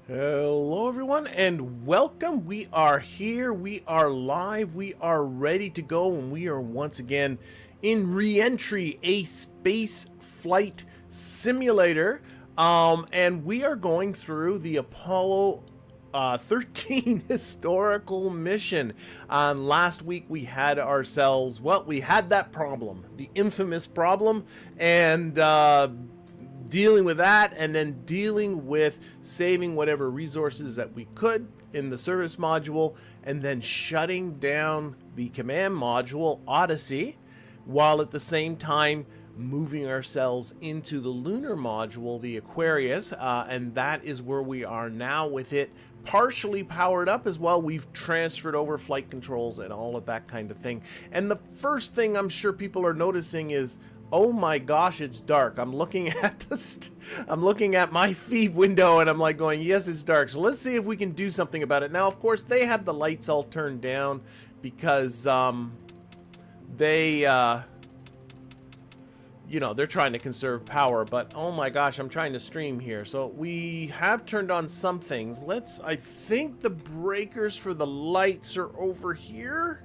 Hello everyone and welcome. We are here, we are live, we are ready to go, and we are once again in Reentry, a space flight simulator. And we are going through the Apollo 13 historical mission. Last week we had ourselves, well, we had that problem, the infamous problem, and dealing with that, and then dealing with saving whatever resources that we could in the service module, and then shutting down the command module Odyssey, while at the same time moving ourselves into the lunar module, the Aquarius, and that is where we are now with it partially powered up as well. We've transferred over flight controls and all of that kind of thing. And the first thing I'm sure people are noticing is, oh my gosh, it's dark. I'm looking at I'm looking at my feed window and I'm like going, yes, it's dark. So let's see if we can do something about it. Now, of course, they have the lights all turned down because you know, they're trying to conserve power, but oh my gosh, I'm trying to stream here. So we have turned on some things. I think the breakers for the lights are over here.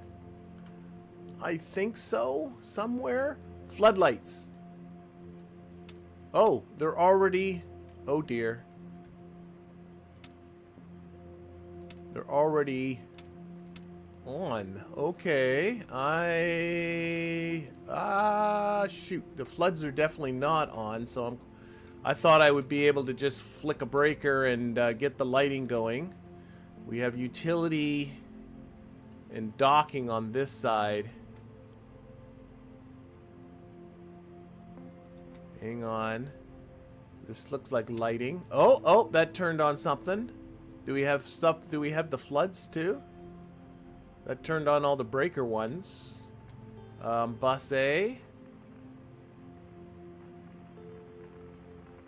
I think so, somewhere. Floodlights. Oh, they're already, oh dear. They're already on. Okay. Shoot. The floods are definitely not on, so I thought I would be able to just flick a breaker and get the lighting going. We have utility and docking on this side. Hang on. This looks like lighting. Oh, that turned on something. Do we have stuff? Do we have the floods too? That turned on all the breaker ones. Bus A.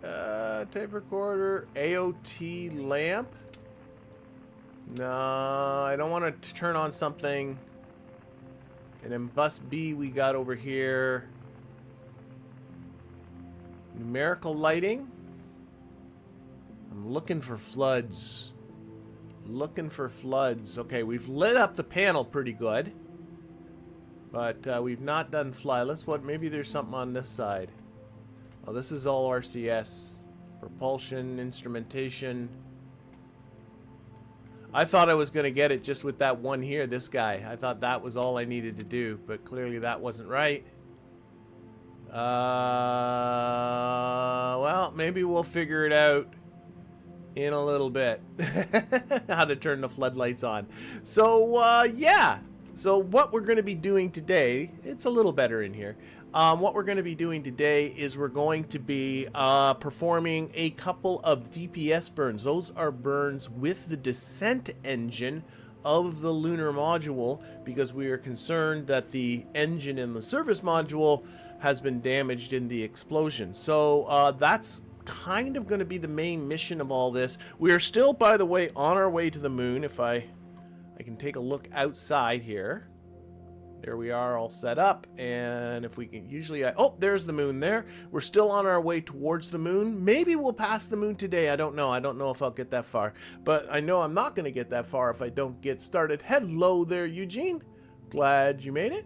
Tape recorder. AOT lamp. No, I don't want to turn on something. And then bus B we got over here. Numerical lighting. I'm looking for floods. Looking for floods. Okay, we've lit up the panel pretty good. But we've not done fly. Maybe there's something on this side. Oh, this is all RCS. Propulsion, instrumentation. I thought I was going to get it just with that one here, this guy. I thought that was all I needed to do, but clearly that wasn't right. Well, maybe we'll figure it out in a little bit. How to turn the floodlights on. So, yeah. So what we're going to be doing today, it's a little better in here. What we're going to be doing today is we're going to be performing a couple of DPS burns. Those are burns with the descent engine of the lunar module, because we are concerned that the engine in the service module has been damaged in the explosion. So that's kind of going to be the main mission of all this. We are still, by the way, on our way to the moon. If I can take a look outside here. There we are, all set up. And if we can, oh, there's the moon there. We're still on our way towards the moon. Maybe we'll pass the moon today. I don't know. I don't know if I'll get that far. But I know I'm not going to get that far if I don't get started. Hello there, Eugene. Glad you made it.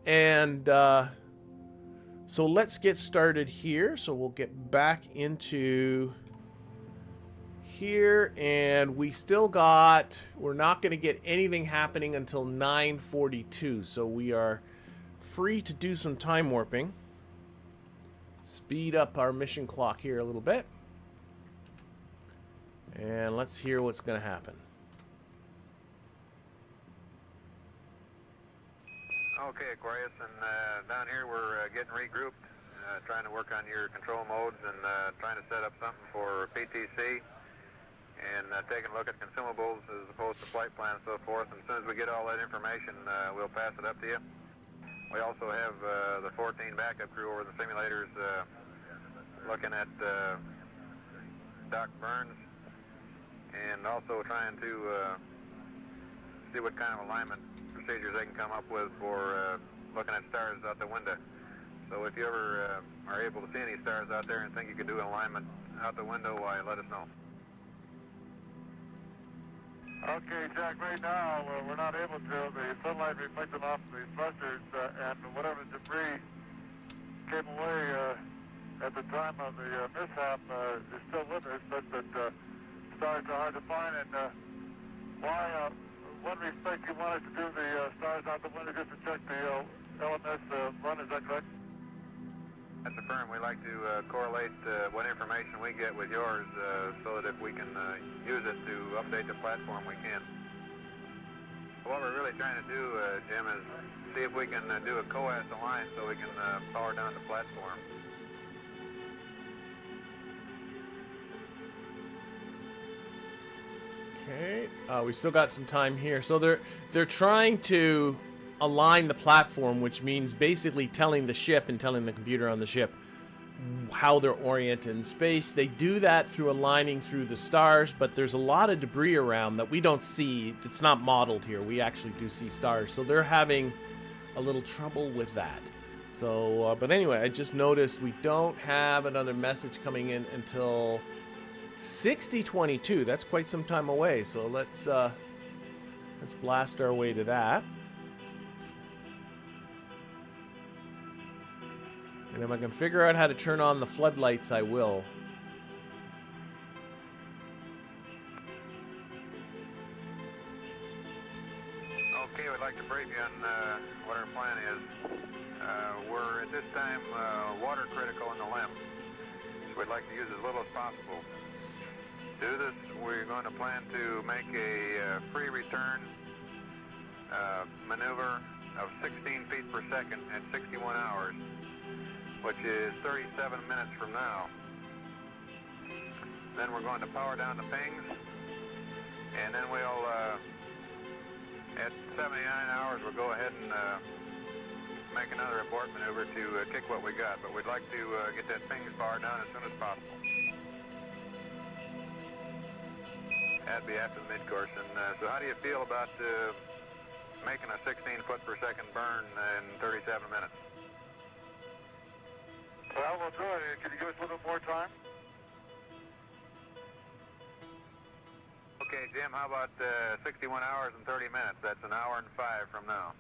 And so let's get started here. So we'll get back into here, and we're not going to get anything happening until 9:42, so we are free to do some time warping. Speed up our mission clock here a little bit, and let's hear what's going to happen. Okay, Aquarius, and down here we're getting regrouped, trying to work on your control modes and trying to set up something for PTC. And taking a look at consumables as opposed to flight plan and so forth. And as soon as we get all that information, we'll pass it up to you. We also have the 14 backup crew over the simulators looking at Doc Burns, and also trying to see what kind of alignment procedures they can come up with for looking at stars out the window. So if you ever are able to see any stars out there and think you could do an alignment out the window, why, let us know. Okay, Jack, right now we're not able to. The sunlight reflecting off the thrusters and whatever debris came away at the time of the mishap is still with us, but stars are hard to find. And why, one respect, you wanted to do the stars out the window just to check the LMS run, is that correct? That's a firm. We like to correlate what information we get with yours so that if we can use it to update the platform, we can. What we're really trying to do, Jim, is see if we can do a coax align so we can power down the platform. Okay, we still got some time here. So they're trying to align the platform, which means basically telling the ship and telling the computer on the ship how they're oriented in space. They do that through aligning through the stars, but there's a lot of debris around that we don't see. It's not modeled here. We actually do see stars, so they're having a little trouble with that. So, but anyway, I just noticed we don't have another message coming in until 6022. That's quite some time away. So let's blast our way to that. And if I can figure out how to turn on the floodlights, I will. Okay, we'd like to brief you on what our plan is. We're at this time water critical in the LEM, so we'd like to use as little as possible. To do this, we're going to plan to make a free return maneuver of 16 feet per second at 61 hours, which is 37 minutes from now. Then we're going to power down the pings, and then we'll, at 79 hours, we'll go ahead and make another abort maneuver to kick what we got. But we'd like to get that pings powered down as soon as possible. That'd be after the mid-course. And so how do you feel about making a 16 foot per second burn in 37 minutes? Well, we'll do it. Can you give us a little bit more time? Okay, Jim, how about 61 hours and 30 minutes? That's an hour and 5 from now.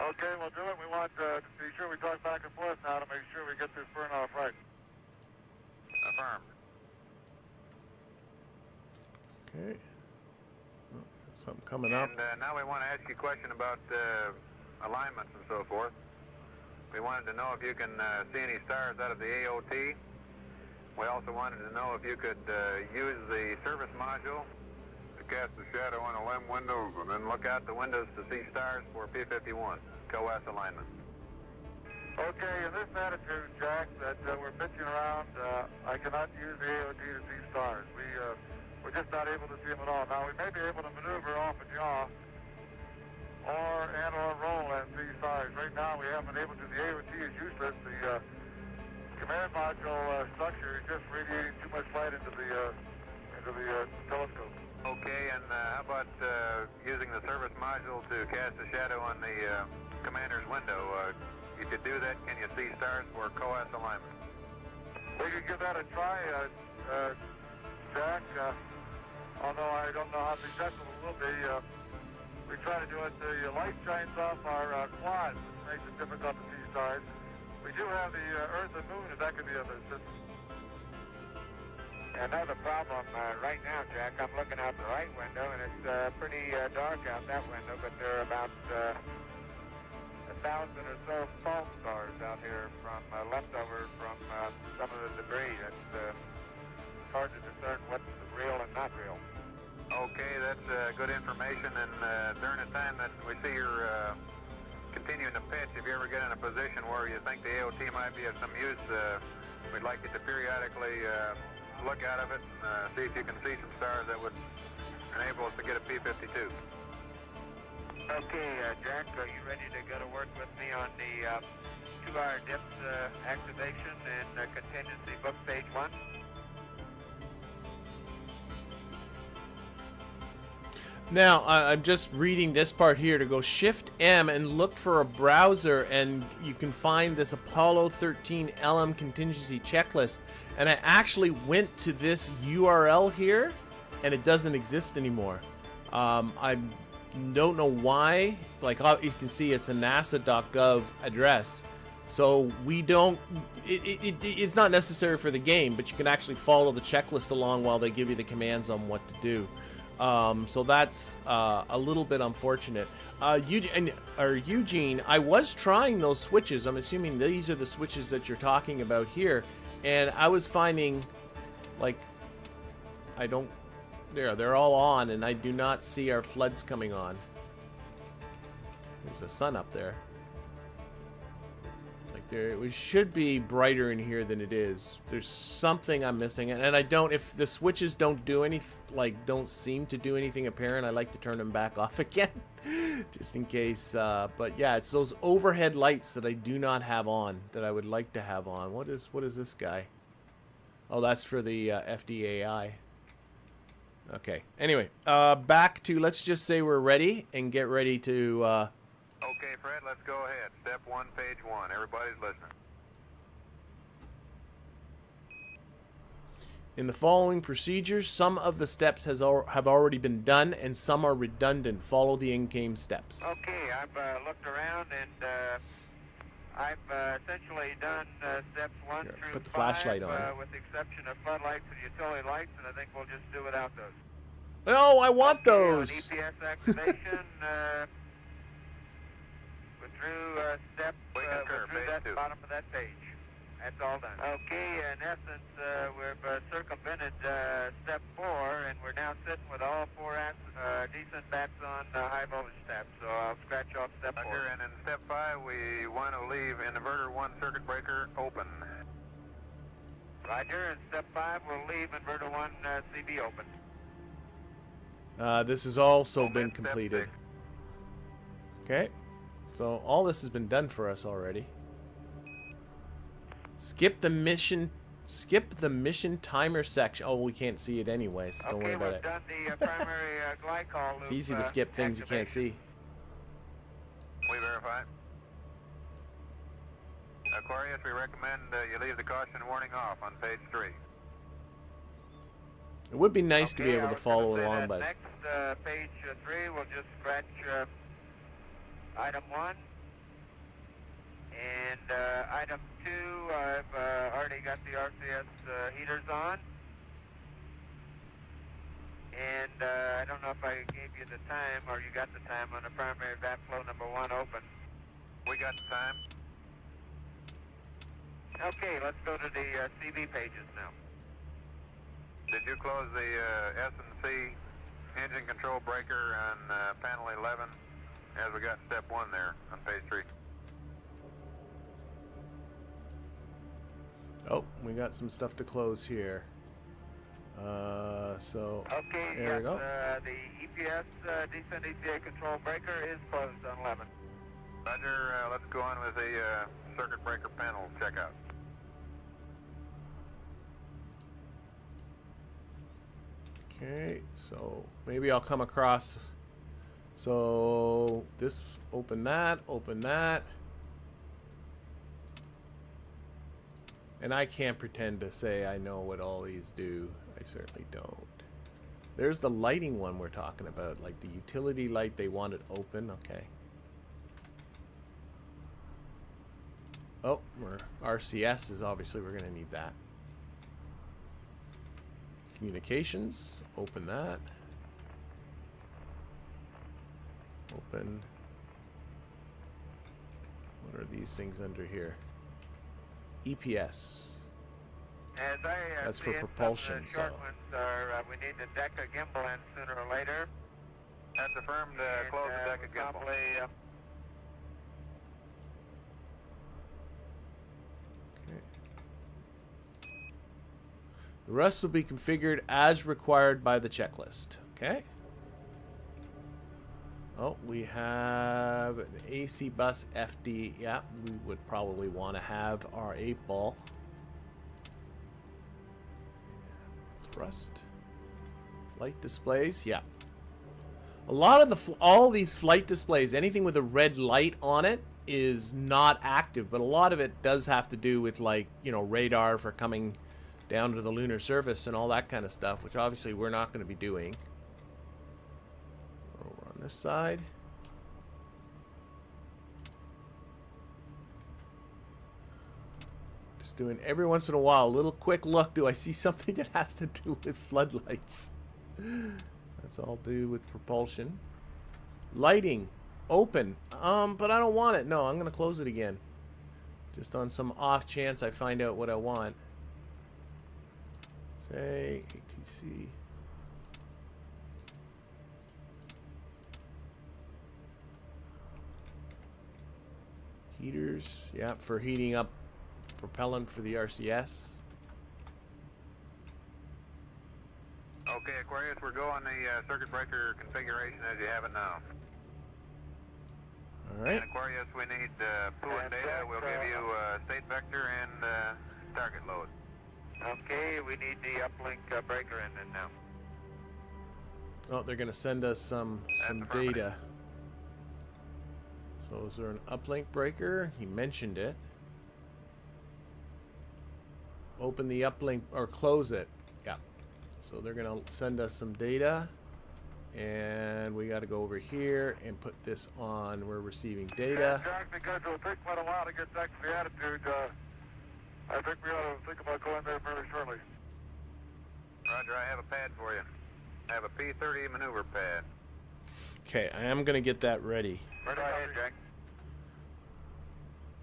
Okay, we'll do it. We want to be sure we talk back and forth now to make sure we get this burn off right. Affirm. Okay. Oh, something coming up. And now we want to ask you a question about alignments and so forth. We wanted to know if you can see any stars out of the AOT. We also wanted to know if you could use the service module to cast a shadow on the LEM windows and then look out the windows to see stars for P51, COAS alignment. Okay, in this attitude, Jack, that we're pitching around, I cannot use the AOT to see stars. We're just not able to see them at all. Now, we may be able to maneuver off a yaw or roll and see stars. Right now, we haven't been able to. The AOT is useless. The command module structure is just radiating too much light into the telescope. Okay, and how about using the service module to cast a shadow on the commander's window? You could do that. Can you see stars for COAS alignment? We could give that a try, Jack. Although I don't know how successful it will be. We try to do it. The light shines off our quads, which makes it difficult to see stars. We do have the Earth and Moon, if that could be of assistance. Another problem right now, Jack, I'm looking out the right window, and it's pretty dark out that window, but there are about 1,000 or so false stars out here from leftover from some of the debris. It's hard to discern what's real and not real. Okay, that's good information. And during the time that we see you're continuing to pitch, if you ever get in a position where you think the AOT might be of some use, we'd like you to periodically look out of it and see if you can see some stars that would enable us to get a P52. Okay, Jack, are you ready to go to work with me on the 2-hour dips activation and contingency book page 1? Now, I'm just reading this part here to go Shift M and look for a browser, and you can find this Apollo 13 LM contingency checklist. And I actually went to this URL here, and it doesn't exist anymore. I don't know why. Like, you can see it's a nasa.gov address, so we don't, it's not necessary for the game, but you can actually follow the checklist along while they give you the commands on what to do. So that's a little bit unfortunate. Eugene, I was trying those switches. I'm assuming these are the switches that you're talking about here, and I was finding, like, I don't, they're all on, and I do not see our floods coming on. There's the sun up there. Like, it should be brighter in here than it is. There's something I'm missing, and I don't, if the switches don't do anything, like, don't seem to do anything apparent, I like to turn them back off again, just in case. But yeah, it's those overhead lights that I do not have on, that I would like to have on. What is this guy? Oh, that's for the FDAI. Okay. Anyway, back to, let's just say we're ready and get ready to. Okay, Fred, let's go ahead. Step 1, page 1. Everybody's listening. In the following procedures, some of the steps have already been done, and some are redundant. Follow the in-game steps. Okay, I've looked around, and I've essentially done steps 1 through 5. Put the flashlight on. With the exception of floodlights and utility lights, and I think we'll just do without those. No, I want Okay, those. on EPS activation, we're through step, we're through that bottom of that page. That's all done. Okay, in essence, we've circumvented step 4, and we're now sitting with all 4 decent bats on high voltage taps. So I'll scratch off step 4. And in step 5, we want to leave inverter 1 circuit breaker open. Roger. In step 5, we'll leave inverter 1 CB open. This has also been completed. Okay, so all this has been done for us already. Skip the mission timer section. Oh, we can't see it anyway, so don't worry about it. Okay, we've done the primary glycol loop. It's easy to skip things you can't see. We verify. Aquarius, we recommend you leave the caution warning off on page 3. It would be nice to be able to follow along, but next page 3, we'll just scratch item 1. And item 2, I've already got the RCS heaters on. And I don't know if I gave you the time, or you got the time on the primary vap flow number 1 open. We got the time. Okay, let's go to the CB pages now. Did you close the S&C engine control breaker on panel 11, as we got step 1 there on page 3? oh, we got some stuff to close here. So Okay, there we go. The EPS descent EPA control breaker is closed on 11. Roger, let's go on with the circuit breaker panel checkout. Okay, so maybe I'll come across. So this, open that, and I can't pretend to say I know what all these do. I certainly don't. There's the lighting one we're talking about, like the utility light, they want it open. Okay. Oh, RCS is obviously, we're going to need that. Communications, open that. Open. What are these things under here? EPS. As I That's for see it, propulsion, some of the so. short ones are, we need the DECA gimbal in sooner or later. That's affirmed, close the deck of gimbal. The rest will be configured as required by the checklist. Okay. Oh, we have an AC bus FD. Yeah, we would probably want to have our 8-ball. Thrust. Flight displays. Yeah. A lot of the all these flight displays, anything with a red light on it is not active, but a lot of it does have to do with, like, you know, radar for coming down to the lunar surface and all that kind of stuff, which obviously we're not going to be doing. Over on this side. Just doing every once in a while a little quick look. Do I see something that has to do with floodlights? That's all do with propulsion. Lighting. Open. But I don't want it. No, I'm going to close it again. Just on some off chance I find out what I want. Say ATC. Heaters. Yeah, for heating up propellant for the RCS. Okay, Aquarius, we're going the circuit breaker configuration as you have it now. Alright. And Aquarius, we need pooling data. We'll give you state vector and target load. Okay, we need the uplink breaker in it now. Oh, they're going to send us some data. So is there an uplink breaker? He mentioned it. Open the uplink or close it. Yeah. So they're going to send us some data. And we got to go over here and put this on. We're receiving data. Jack, because it'll take quite a while to get back to the attitude, I think we ought to think about going there very shortly. Roger, I have a pad for you. I have a P30 maneuver pad. Okay, I am going to get that ready. Right ahead, Jack.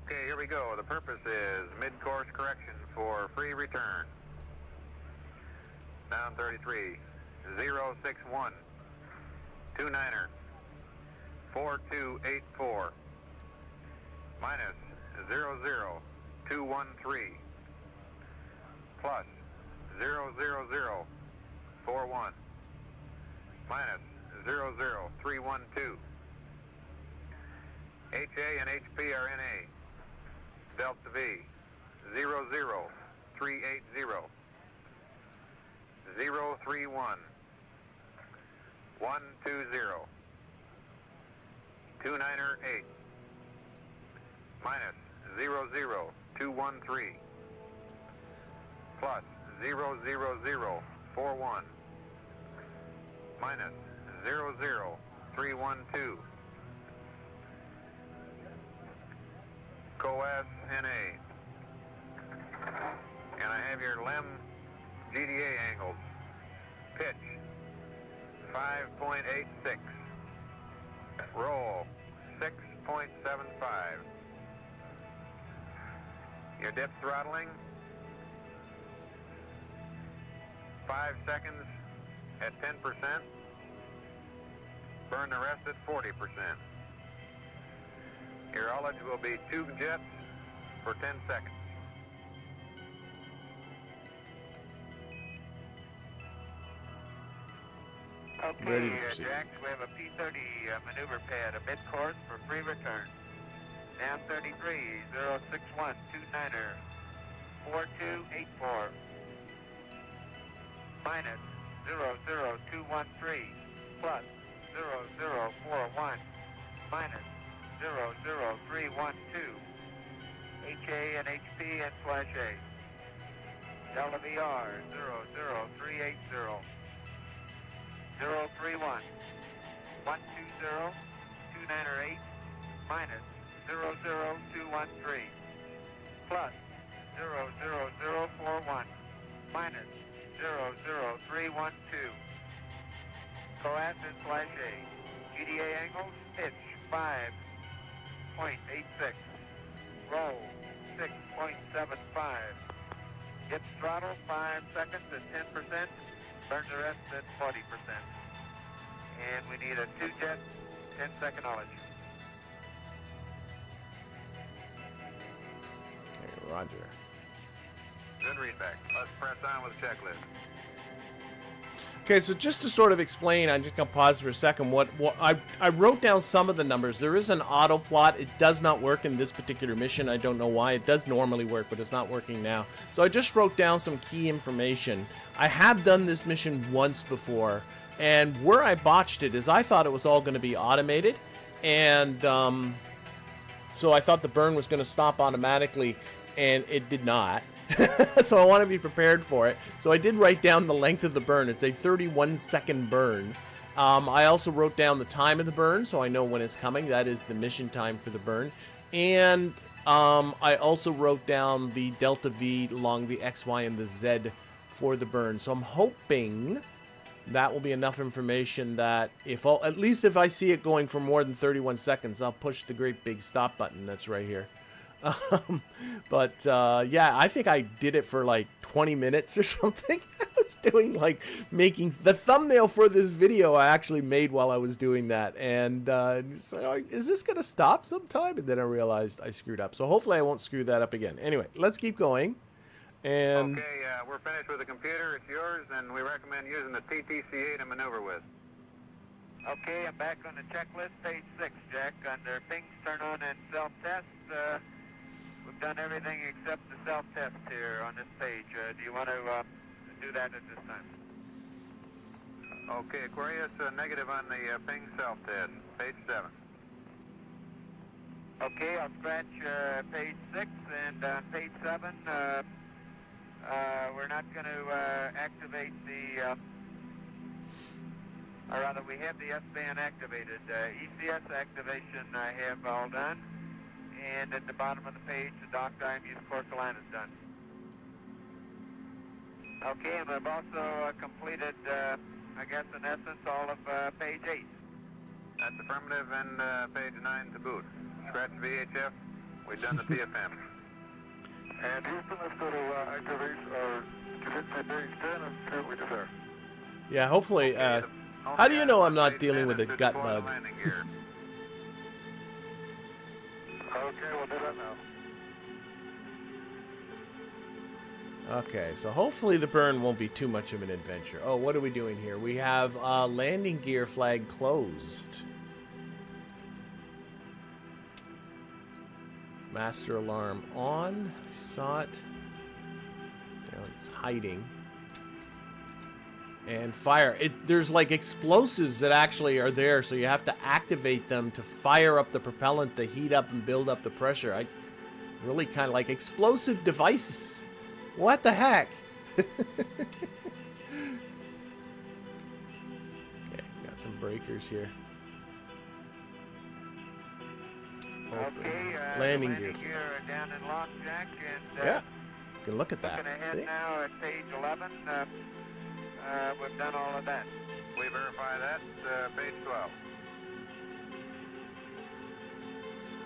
Okay, here we go. The purpose is mid-course correction for free return. Down 33. 061. 29er. 4284. Minus 00213. Plus 00041. Minus 00312. HA and HP are NA. Delta V 00380. 031. 120. 29er 8. Minus 00213. Plus 00041. Minus 00312. Coas NA. And I have your LEM GDA angles. Pitch 5.86. Roll 6.75. Your dip throttling 5 seconds at 10%. Burn the rest at 40%. Your ullage will be 2 jets for 10 seconds. Ready Okay, to proceed. Jack, we have a P30 maneuver pad, a mid-course for free return. Down 33, 061, 29er, 4284. Minus 00213, plus 0041, minus 00312. HA and HP and slash A. Delta VR 00380. 031 120 29er 8 minus 00213 plus 00041 minus 00312. Coas and slash A. GDA angles, pitch 5.86. Roll 6.75. Hit throttle 5 seconds at 10%. Burn the rest at 40%. And we need a 2-jet, 10-second ullage. Okay, Roger. Good readback. Let's press on with the checklist. Okay, so just to sort of explain, I'm just going to pause for a second. What I wrote down some of the numbers. There is an auto plot. It does not work in this particular mission. I don't know why. It does normally work, but it's not working now. So I just wrote down some key information. I have done this mission once before, and where I botched it is I thought it was all going to be automated, and so I thought the burn was going to stop automatically, and it did not. So I want to be prepared for it. So I did write down the length of the burn. It's a 31-second burn. I also wrote down the time of the burn, so I know when it's coming. That is the mission time for the burn. And I also wrote down the delta V along the X, Y, and the Z for the burn. So I'm hoping that will be enough information that at least if I see it going for more than 31 seconds, I'll push the great big stop button that's right here. Yeah, I think I did it for like 20 minutes or something. I was doing like making the thumbnail for this video I actually made while I was doing that. And so is this going to stop sometime? And then I realized I screwed up. So hopefully I won't screw that up again. Anyway, let's keep going. And okay, we're finished with the computer. It's yours, and we recommend using the TTCA to maneuver with. Okay, I'm back on the checklist, page 6, Jack. Under pings, turn on, and self-test. We've done everything except the self-test here on this page. Do you want to do that at this time? Okay, Aquarius, negative on the ping self-test, page 7. Okay, I'll scratch page 6, and on page 7, we're not going to activate the, or rather we have the S-band activated. ECS activation I have all done. And at the bottom of the page, the dock time use course line is done. Okay, and I've also completed, I guess in essence, all of page 8. That's affirmative, and page 9 to boot. Scratch VHF, we've done the TFM. And Houston, let's go to activation, or contingency page 10 and see what we do there. yeah, hopefully, how do you know I'm not dealing with a gut bug? Okay, we'll do that now. Okay, so hopefully the burn won't be too much of an adventure. Oh, what are we doing here? We have landing gear flag closed. Master alarm on. I saw it. Now it's hiding. And fire. There's like explosives that actually are there, so you have to activate them to fire up the propellant to heat up and build up the pressure. I really kind of like explosive devices. What the heck? Okay, got some breakers here. Open. Okay, landing gear down in lock, Jack, and yeah, you can look at that. looking ahead See? now at page 11. We've done all of that. We verify that, page 12.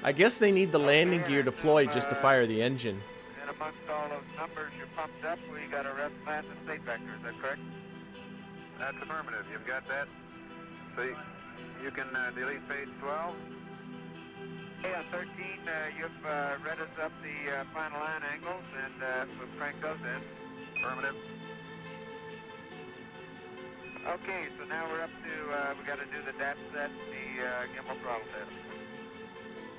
I guess they need the landing gear deployed just to fire the engine. And amongst all those numbers you pumped up, we got a rest plan and state vector, is that correct? That's affirmative, you've got that. So you can delete page 12. Okay, on 13, you've read us up the final line angles, and we'll crank those in. Affirmative. Okay, so now we're up to, we got to do the DAP set, the gimbal throttle test.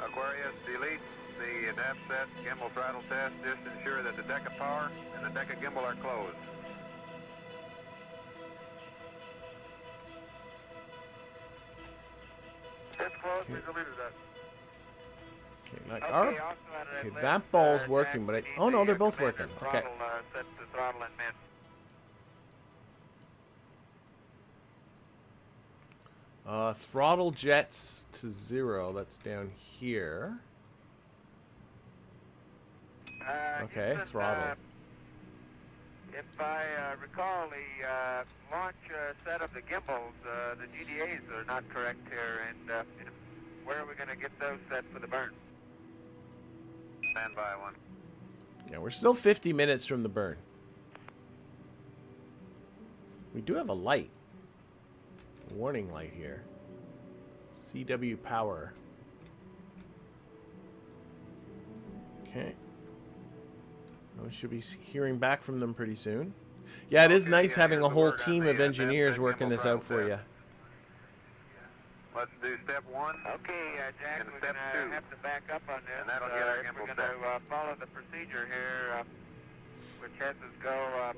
Aquarius, delete the DAP set, gimbal throttle test. Just ensure that the deck of power and the deck of gimbal are closed. It's closed, we deleted that. Okay, like Okay, our, also out of that okay, list, that ball's Jack, working, but we I, need oh no, the, they're both commander working. Okay. throttle, set the throttle in min. Throttle jets to 0. That's down here. Okay, Houston, throttle. If I recall, the launch set of the gimbals, the GDAs are not correct here, and where are we going to get those set for the burn? Stand by one. Yeah, we're still 50 minutes from the burn. We do have a light. Warning light here. CW power. Okay. We should be hearing back from them pretty soon. Yeah, it is nice having a whole team of engineers working this out for you. Let's do step 1. Okay, Jack, And we're step going to 2. have to back up on this. And that'll get our If gimbal we're going set. to follow the procedure here, which has us go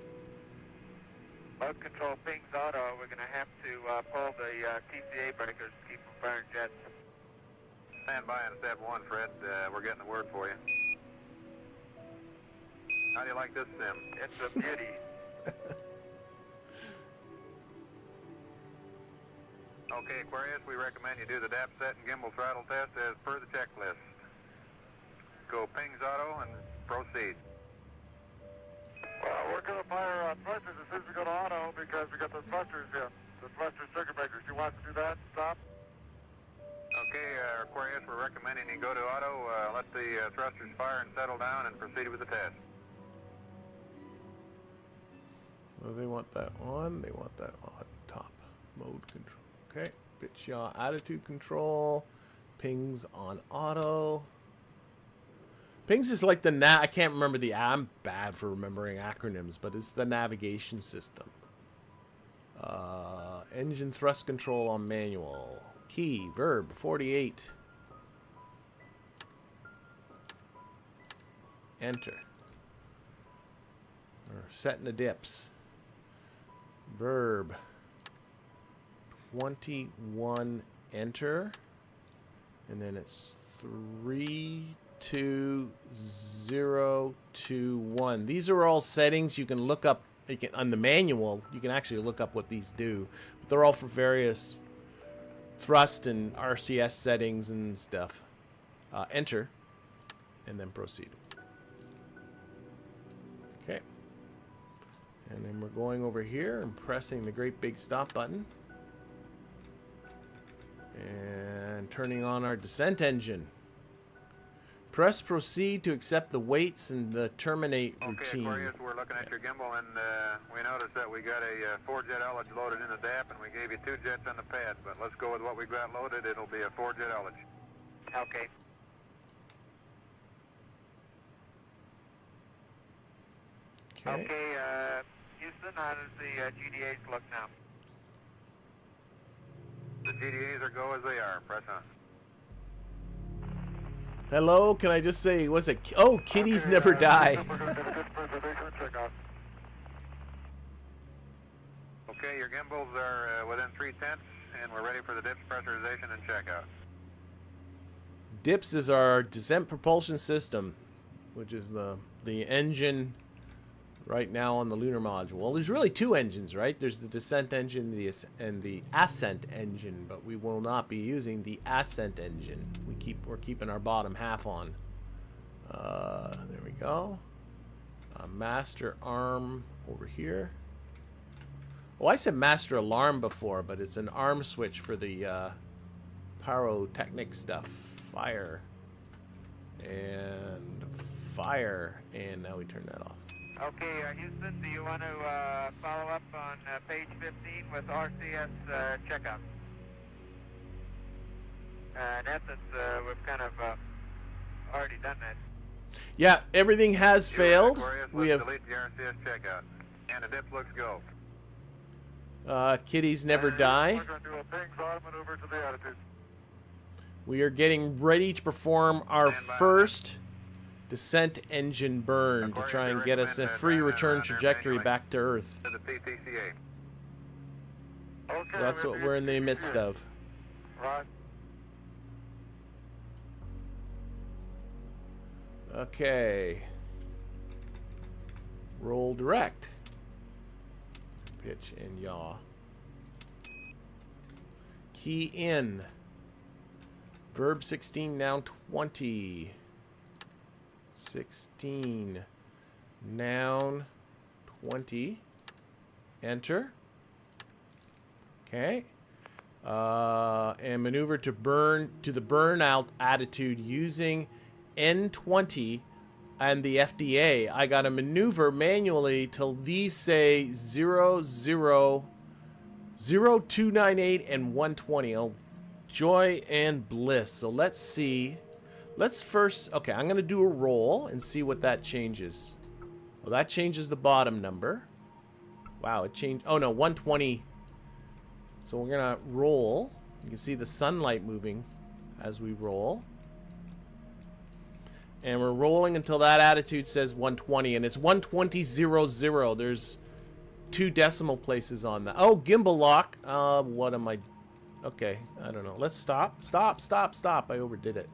load control pings auto, we're going to have to pull the TCA breakers to keep from firing jets. Stand by on step 1, Fred. We're getting the word for you. How do you like this sim? It's a beauty. Okay, Aquarius, we recommend you do the DAP set and gimbal throttle test as per the checklist. Go pings auto and proceed. Well, we're going to fire thrusters as soon as we go to auto because we got the thrusters in. The thruster circuit breakers. You want to do that? Stop. Okay, Aquarius, we're recommending you go to auto, let the thrusters fire and settle down and proceed with the test. Well, they want that on. They want that on top. Mode control. Okay. Pitch yaw attitude control. Pings on auto. Pings is like the I can't remember the. I'm bad for remembering acronyms, but it's the navigation system. Engine thrust control on manual. Key verb 48. Enter. We're setting the dips. Verb 21. Enter. And then it's 32021. These are all settings you can look up. You can, on the manual, you can actually look up what these do. But they're all for various thrust and RCS settings and stuff. Enter. And then proceed. Okay. And then we're going over here and pressing the great big stop button. And turning on our descent engine. Press proceed to accept the weights and the terminate routine. Okay, Aquarius, we're looking at your gimbal, and we noticed that we got a 4-jet ullage loaded in the DAP, and we gave you 2 jets on the pad. But let's go with what we got loaded. It'll be a 4-jet ullage. Okay. Okay, Houston, how does the GDAs look now? The GDAs are go as they are. Press on. Hello, can I just say, what's it? Oh, kitties never die. Okay, your gimbals are within 3/10, and we're ready for the dips pressurization and checkout. DIPS is our descent propulsion system, which is the engine right now on the Lunar Module. Well, there's really 2 engines, right? There's the descent engine and the ascent engine, but we will not be using the ascent engine. We're keeping our bottom half on. There we go. Master arm over here. Oh, I said master alarm before, but it's an arm switch for the pyrotechnic stuff. Fire. And fire. And now we turn that off. Okay, Houston, do you want to follow up on page 15 with RCS checkup? In essence, we've kind of already done that. Yeah, everything has failed. We have delete the RCS checkout, and the dip looks go. Kitties never die. We're going to do a ping throttle over to the attitude. We are getting ready to perform our first descent engine burn to try and get us a free return trajectory back to Earth. To the PTCA. Okay, That's what we're in the midst of. Right. Okay. Roll direct. Pitch and yaw. Key in. Verb 16 now 20. 16. Noun 20. Enter. Okay. And maneuver to burn to the burnout attitude using N20 and the FDA. I got to maneuver manually till these say 0, 0, 0, 298 and 120. Oh, joy and bliss. So let's see. Let's first, okay, I'm going to do a roll and see what that changes. Well, that changes the bottom number. Wow, it changed. Oh, no, 120. So we're going to roll. You can see the sunlight moving as we roll. And we're rolling until that attitude says 120. And it's 120.00. There's 2 decimal places on that. Oh, gimbal lock. What am I? Okay, I don't know. Let's stop. Stop, stop, stop. I overdid it.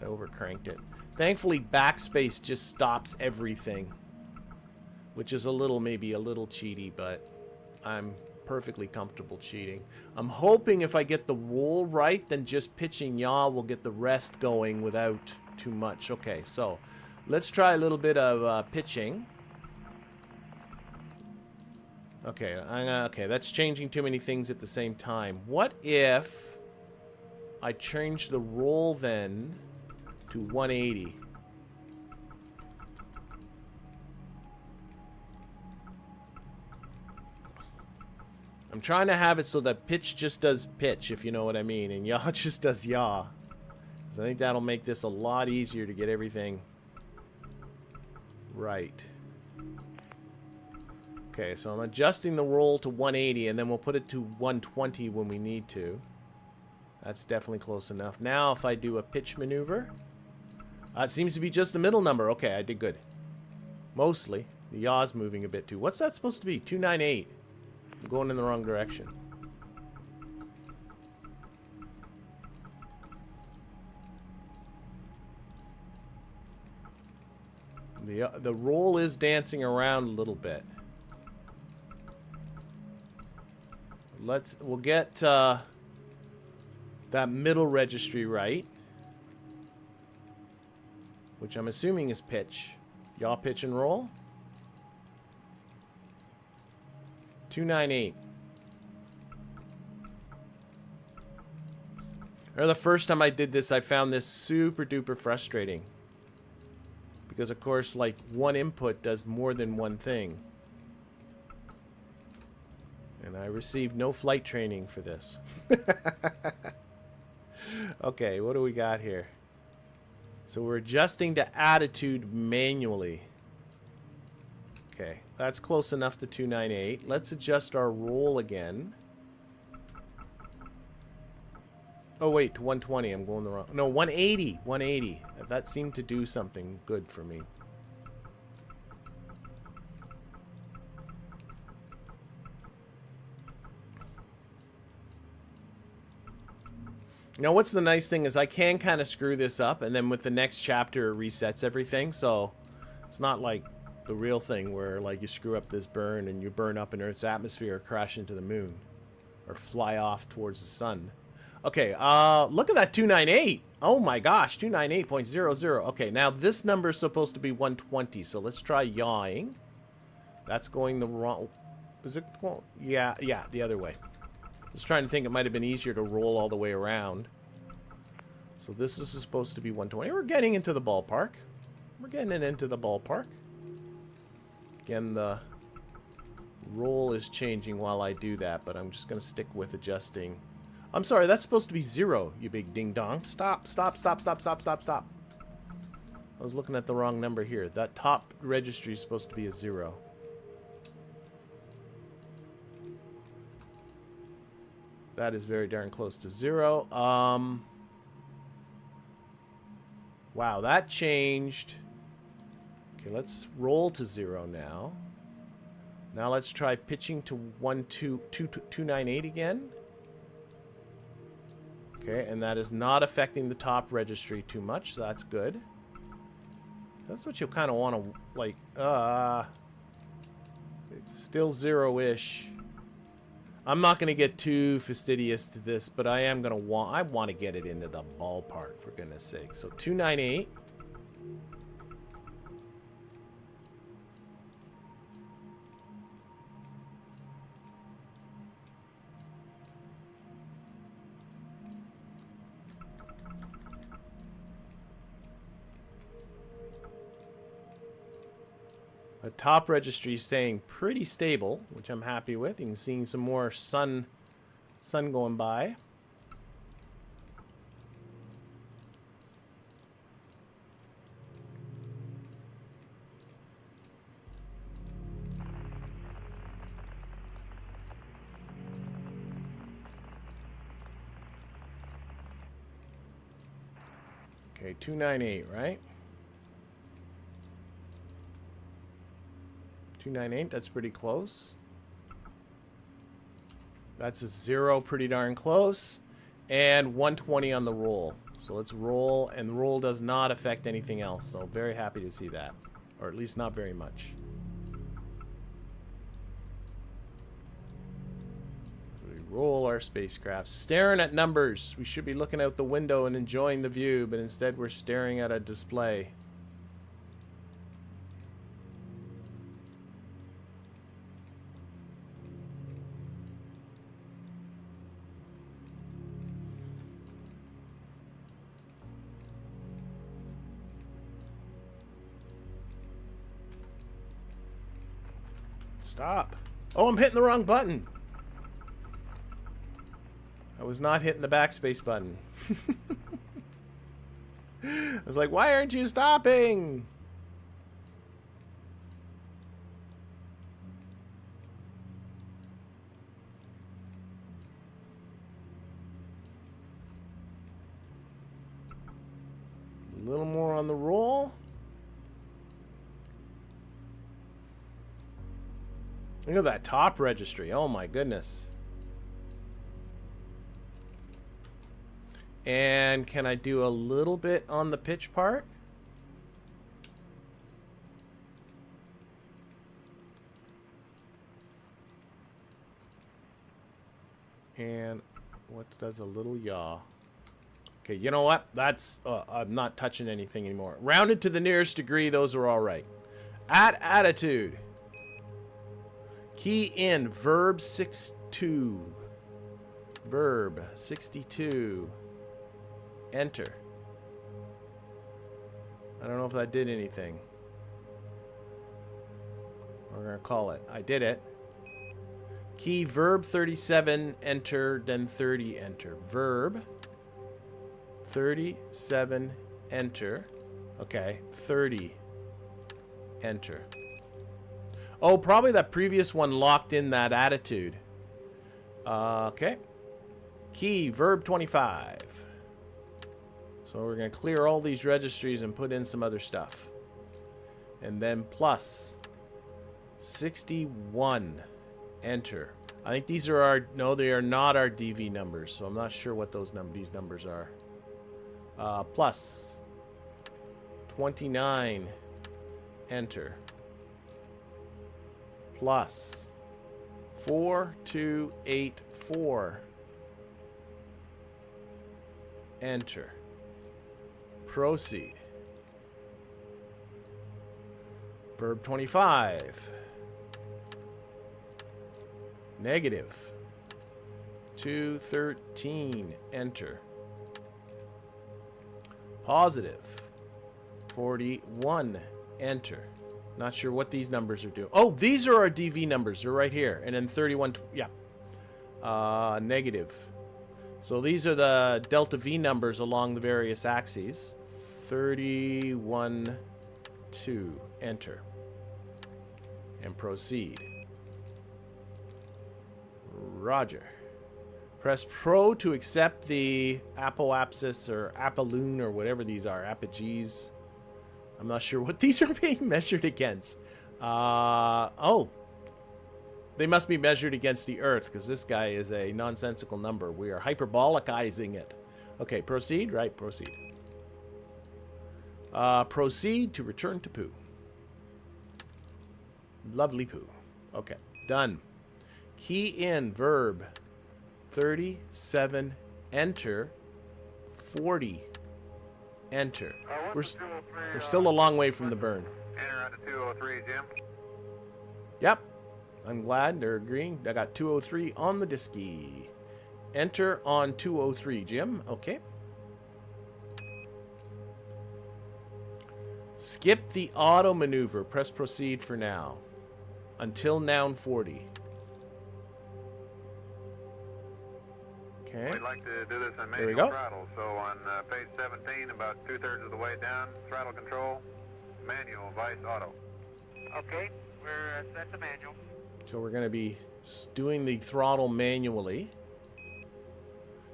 I overcranked it. Thankfully, backspace just stops everything. which is maybe a little cheaty, but I'm perfectly comfortable cheating. I'm hoping if I get the roll right, then just pitching yaw will get the rest going without too much. Okay, so let's try a little bit of pitching. Okay, okay, that's changing too many things at the same time. What if I change the roll then to 180? I'm trying to have it so that pitch just does pitch, if you know what I mean, and yaw just does yaw. So I think that'll make this a lot easier to get everything right. Okay, so I'm adjusting the roll to 180, and then we'll put it to 120 when we need to. That's definitely close enough. Now, if I do a pitch maneuver, it seems to be just the middle number. Okay, I did good. Mostly. The yaw's moving a bit too. What's that supposed to be? 298. I'm going in the wrong direction. The roll is dancing around a little bit. We'll get that middle registry right, which I'm assuming is pitch. Yaw, pitch, and roll. 298. The first time I did this, I found this super duper frustrating. Because, of course, like, one input does more than one thing. And I received no flight training for this. Okay, what do we got here? So we're adjusting to attitude manually. Okay, that's close enough to 298. Let's adjust our roll again. Oh, wait, to 120. I'm going the wrong... No, 180. 180. That seemed to do something good for me. Now, what's the nice thing is I can kind of screw this up, and then with the next chapter, it resets everything. So it's not like the real thing where, like, you screw up this burn and you burn up in Earth's atmosphere or crash into the moon or fly off towards the sun. Okay, look at that 298. Oh my gosh, 298.00. Okay, now this number is supposed to be 120, so let's try yawing. That's going the wrong... Is it... Well, yeah, the other way. I was trying to think it might have been easier to roll all the way around. So this is supposed to be 120. We're getting into the ballpark. We're getting into the ballpark. Again, the roll is changing while I do that, but I'm just going to stick with adjusting. I'm sorry, that's supposed to be 0, you big ding-dong. Stop. I was looking at the wrong number here. That top registry is supposed to be a 0. That is very darn close to 0. Wow, that changed. Okay, let's roll to 0 now. Now let's try pitching to 298 again. Okay, and that is not affecting the top registry too much, so that's good. That's what you'll kind of want to, like, it's still 0-ish. I'm not going to get too fastidious to this, but I am going to I want to get it into the ballpark, for goodness sake. So 298. The top registry is staying pretty stable, which I'm happy with. You can see some more sun going by. Okay, 298, right? 298, that's pretty close. That's a 0, pretty darn close. And 120 on the roll. So let's roll, and the roll does not affect anything else. So very happy to see that. Or at least not very much. Roll our spacecraft. Staring at numbers. We should be looking out the window and enjoying the view, but instead we're staring at a display. Stop. Oh, I'm hitting the wrong button. I was not hitting the backspace button. I was like, why aren't you stopping? A little more on the roll. Look at that top registry. Oh my goodness. And can I do a little bit on the pitch part? And what does a little yaw? Okay, you know what? That's, I'm not touching anything anymore. Rounded to the nearest degree, those are all right. At attitude. Key in verb 62. Verb 62. Enter. I don't know if that did anything. We're going to call it. I did it. Key verb 37, enter, then 30, enter. Verb 37, enter. Okay, 30, enter. Oh, probably that previous one locked in that attitude. Okay. Key verb 25. So we're going to clear all these registries and put in some other stuff. And then plus 61. Enter. I think these are our... No, they are not our DV numbers. So I'm not sure what these numbers are. Plus 29. Enter. Plus 4284. Enter. Proceed. Verb 25. Negative 213. Enter. Positive 41. Enter. Not sure what these numbers are doing. Oh, these are our DV numbers. They're right here. And then 31. Yeah. Negative. So these are the delta V numbers along the various axes. 31, 2. Enter. And proceed. Roger. Press Pro to accept the apoapsis or apolloon or whatever these are. Apogees. I'm not sure what these are being measured against. Oh. They must be measured against the Earth because this guy is a nonsensical number. We are hyperbolicizing it. Okay, proceed. Right, proceed. Proceed to return to poo. Lovely poo. Okay, done. Key in verb 37. Enter. 40. Enter. We're still a long way from the burn. Enter on to 203, Jim. Yep. I'm glad they're agreeing. I got 203 on the disky. Enter on 203, Jim. Okay. Skip the auto maneuver. Press proceed for now. Until noun 40. Okay. We'd like to do this on There we manual go. throttle. So on page 17, about 2/3 of the way down, throttle control, manual, vice, auto. Okay, we're set to manual. So we're going to be doing the throttle manually.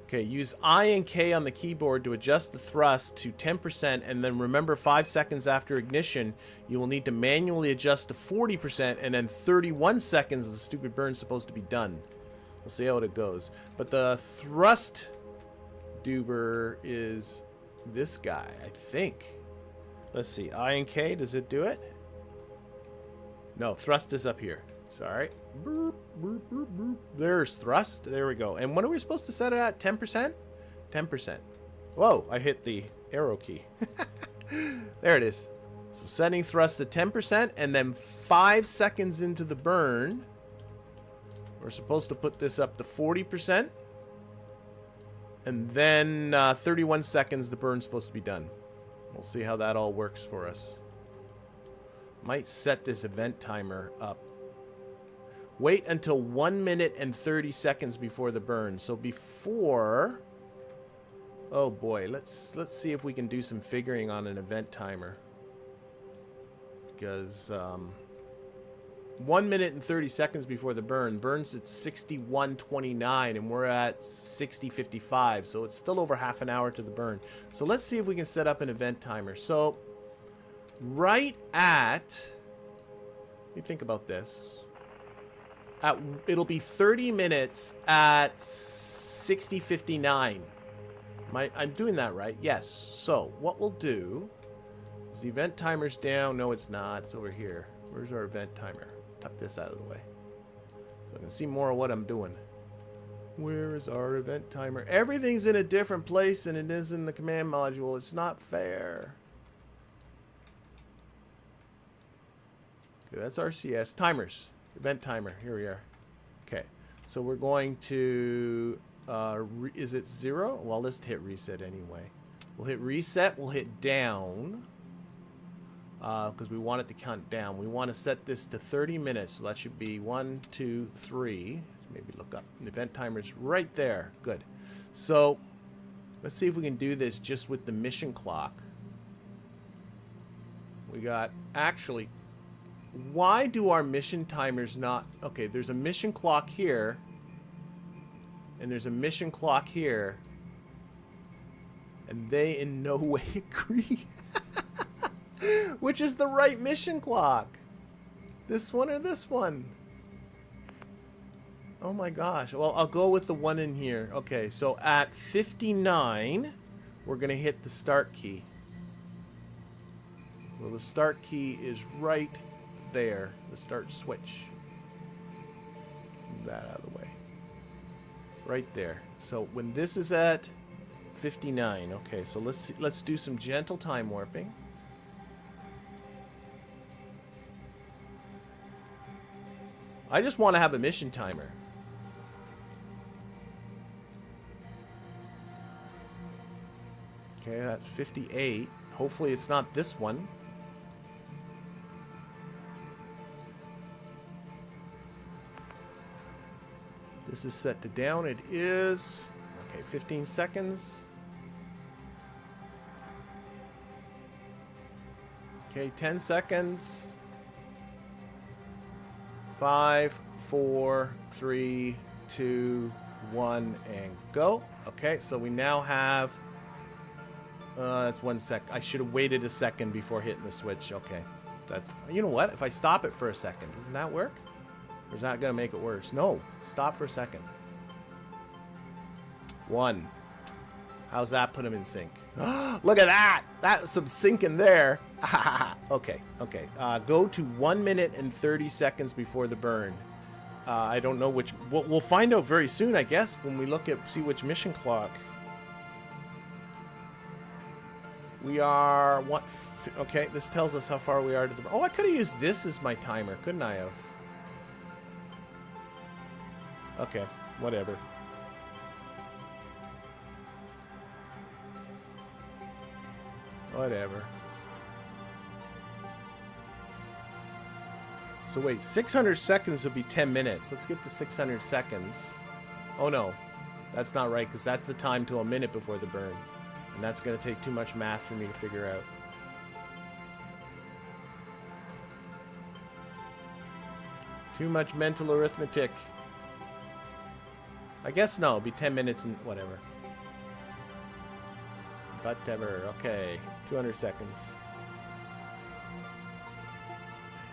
Okay, use I and K on the keyboard to adjust the thrust to 10%, and then remember 5 seconds after ignition, you will need to manually adjust to 40%, and then 31 seconds the stupid burn's supposed to be done. We'll see how it goes. But the thrust doober is this guy, I think. Let's see, I and K, does it do it? No, thrust is up here. Sorry. Boop, boop, boop, boop. There's thrust. There we go. And what are we supposed to set it at? 10%? 10%. Whoa, I hit the arrow key. There it is. So setting thrust to 10%, and then 5 seconds into the burn, we're supposed to put this up to 40%. And then 31 seconds, the burn's supposed to be done. We'll see how that all works for us. Might set this event timer up. Wait until 1 minute and 30 seconds before the burn. So before... Oh boy, let's see if we can do some figuring on an event timer. Because 1 minute and 30 seconds before the burn, burns at 61:29 and we're at 60:55, so it's still over half an hour to the burn. So let's see if we can set up an event timer. So right at, let me think about this. It'll be 30 minutes at 60:59. I'm doing that right? Yes. So what we'll do is the event timer's down. No, it's not. It's over here. Where's our event timer? Tuck this out of the way so I can see more of what I'm doing. Where is our event timer? Everything's in a different place than it is in the command module. It's not fair. Okay, that's RCS. Timers. Event timer. Here we are. Okay. So we're going to... is it 0? Well, let's hit reset anyway. We'll hit reset. We'll hit down. Because we want it to count down. We want to set this to 30 minutes. So that should be 1, 2, 3. Maybe look up. The event timer's right there. Good. So let's see if we can do this just with the mission clock. We got... Actually, why do our mission timers not... Okay, there's a mission clock here. And there's a mission clock here. And they in no way agree. Which is the right mission clock? This one or this one? Oh my gosh. Well, I'll go with the one in here. Okay, so at 59, we're going to hit the start key. So the start key is right there. The start switch. Move that out of the way. Right there. So when this is at 59, okay, so let's do some gentle time warping. I just want to have a mission timer. Okay, that's 58. Hopefully it's not this one. This is set to down. It is... Okay, 15 seconds. Okay, 10 seconds. 5, 4, 3, 2, 1, and go. Okay, so we now have... that's 1 sec. I should have waited a second before hitting the switch. Okay, that's... You know what? If I stop it for a second, doesn't that work? Or is that going to make it worse? No. Stop for a second. 1. How's that put them in sync? Look at that! That's some sync in there. Okay, okay. Go to 1 minute and 30 seconds before the burn. I don't know which... We'll find out very soon, I guess, when we look at... See which mission clock. We are... What? Okay, this tells us how far we are to the... Oh, I could have used this as my timer, couldn't I have? Okay, whatever. Whatever. So wait, 600 seconds would be 10 minutes. Let's get to 600 seconds. Oh no, that's not right, because that's the time to a minute before the burn. And that's going to take too much math for me to figure out. Too much mental arithmetic. I guess no, it'll be 10 minutes and whatever. Whatever, okay. 200 seconds.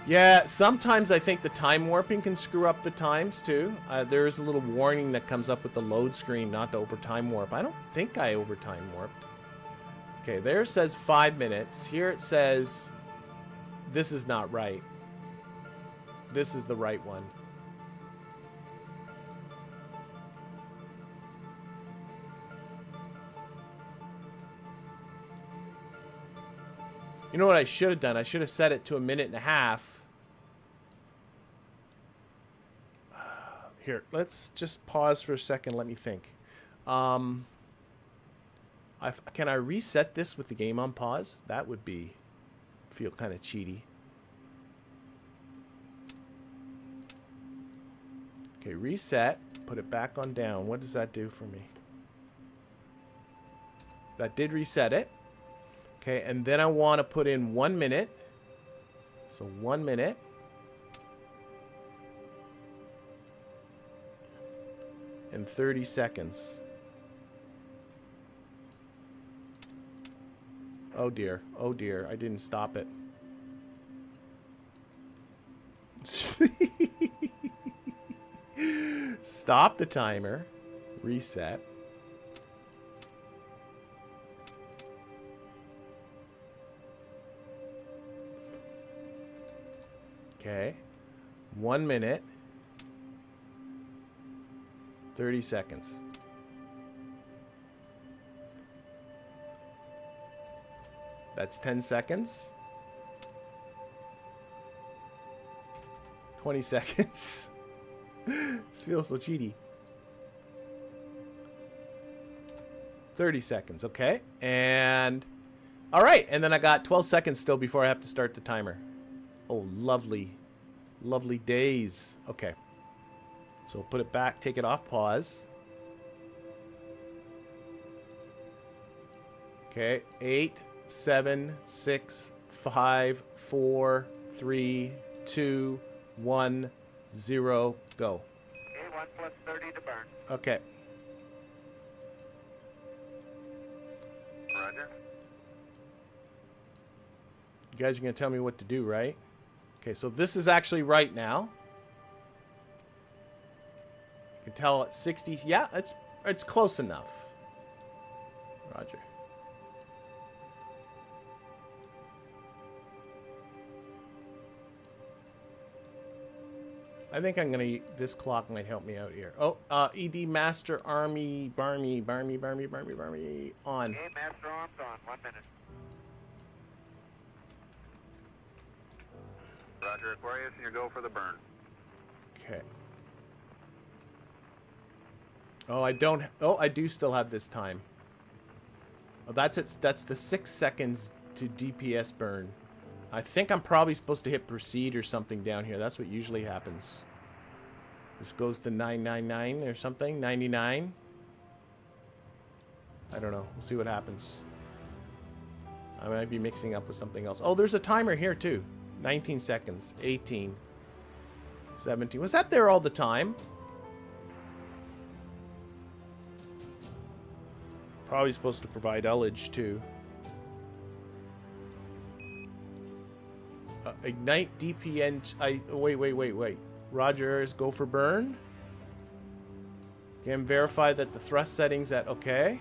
Yeah, sometimes I think the time warping can screw up the times too. There is a little warning that comes up with the load screen not to over time warp. I don't think I over time warped. Okay, there it says 5 minutes. Here it says this is not right. this is the right one. You know what I should have done? I should have set it to 1.5 minutes. Here, let's just pause for a second. Let me think. Can I reset this with the game on pause? That would feel kind of cheaty. Okay, reset. Put it back on down. What does that do for me? That did reset it. Okay, and then I want to put in 1 minute. So 1 minute. And 30 seconds. Oh dear. Oh dear. I didn't stop it. Stop the timer. Reset. Okay. 1 minute. 30 seconds. That's 10 seconds. 20 seconds. This feels so cheaty. 30 seconds. Okay. And all right. And then I got 12 seconds still before I have to start the timer. Oh, lovely. Lovely days. Okay. So put it back, take it off pause. Okay. 8, 7, 6, 5, 4, 3, 2, 1, 0, go. Okay, 1 plus 30 to burn. Okay. Roger. You guys are going to tell me what to do, right? Okay, so this is actually right now. You can tell it's 60. Yeah, it's close enough. Roger. I think I'm going to... This clock might help me out here. Oh, ED Master Army Barmy on. Okay, Master Arms on. 1 minute. Roger, Aquarius, and you go for the burn. Okay. Oh, I don't... Oh, I do still have this time. Oh, that's it. That's the 6 seconds to DPS burn. I think I'm probably supposed to hit proceed or something down here. That's what usually happens. This goes to 999 or something. 99. I don't know. We'll see what happens. I might be mixing up with something else. Oh, there's a timer here too. 19 seconds. 18. 17. Was that there all the time? Probably supposed to provide ullage too. Ignite DPN. Wait. Rogers, go for burn. Again, verify that the thrust settings at okay.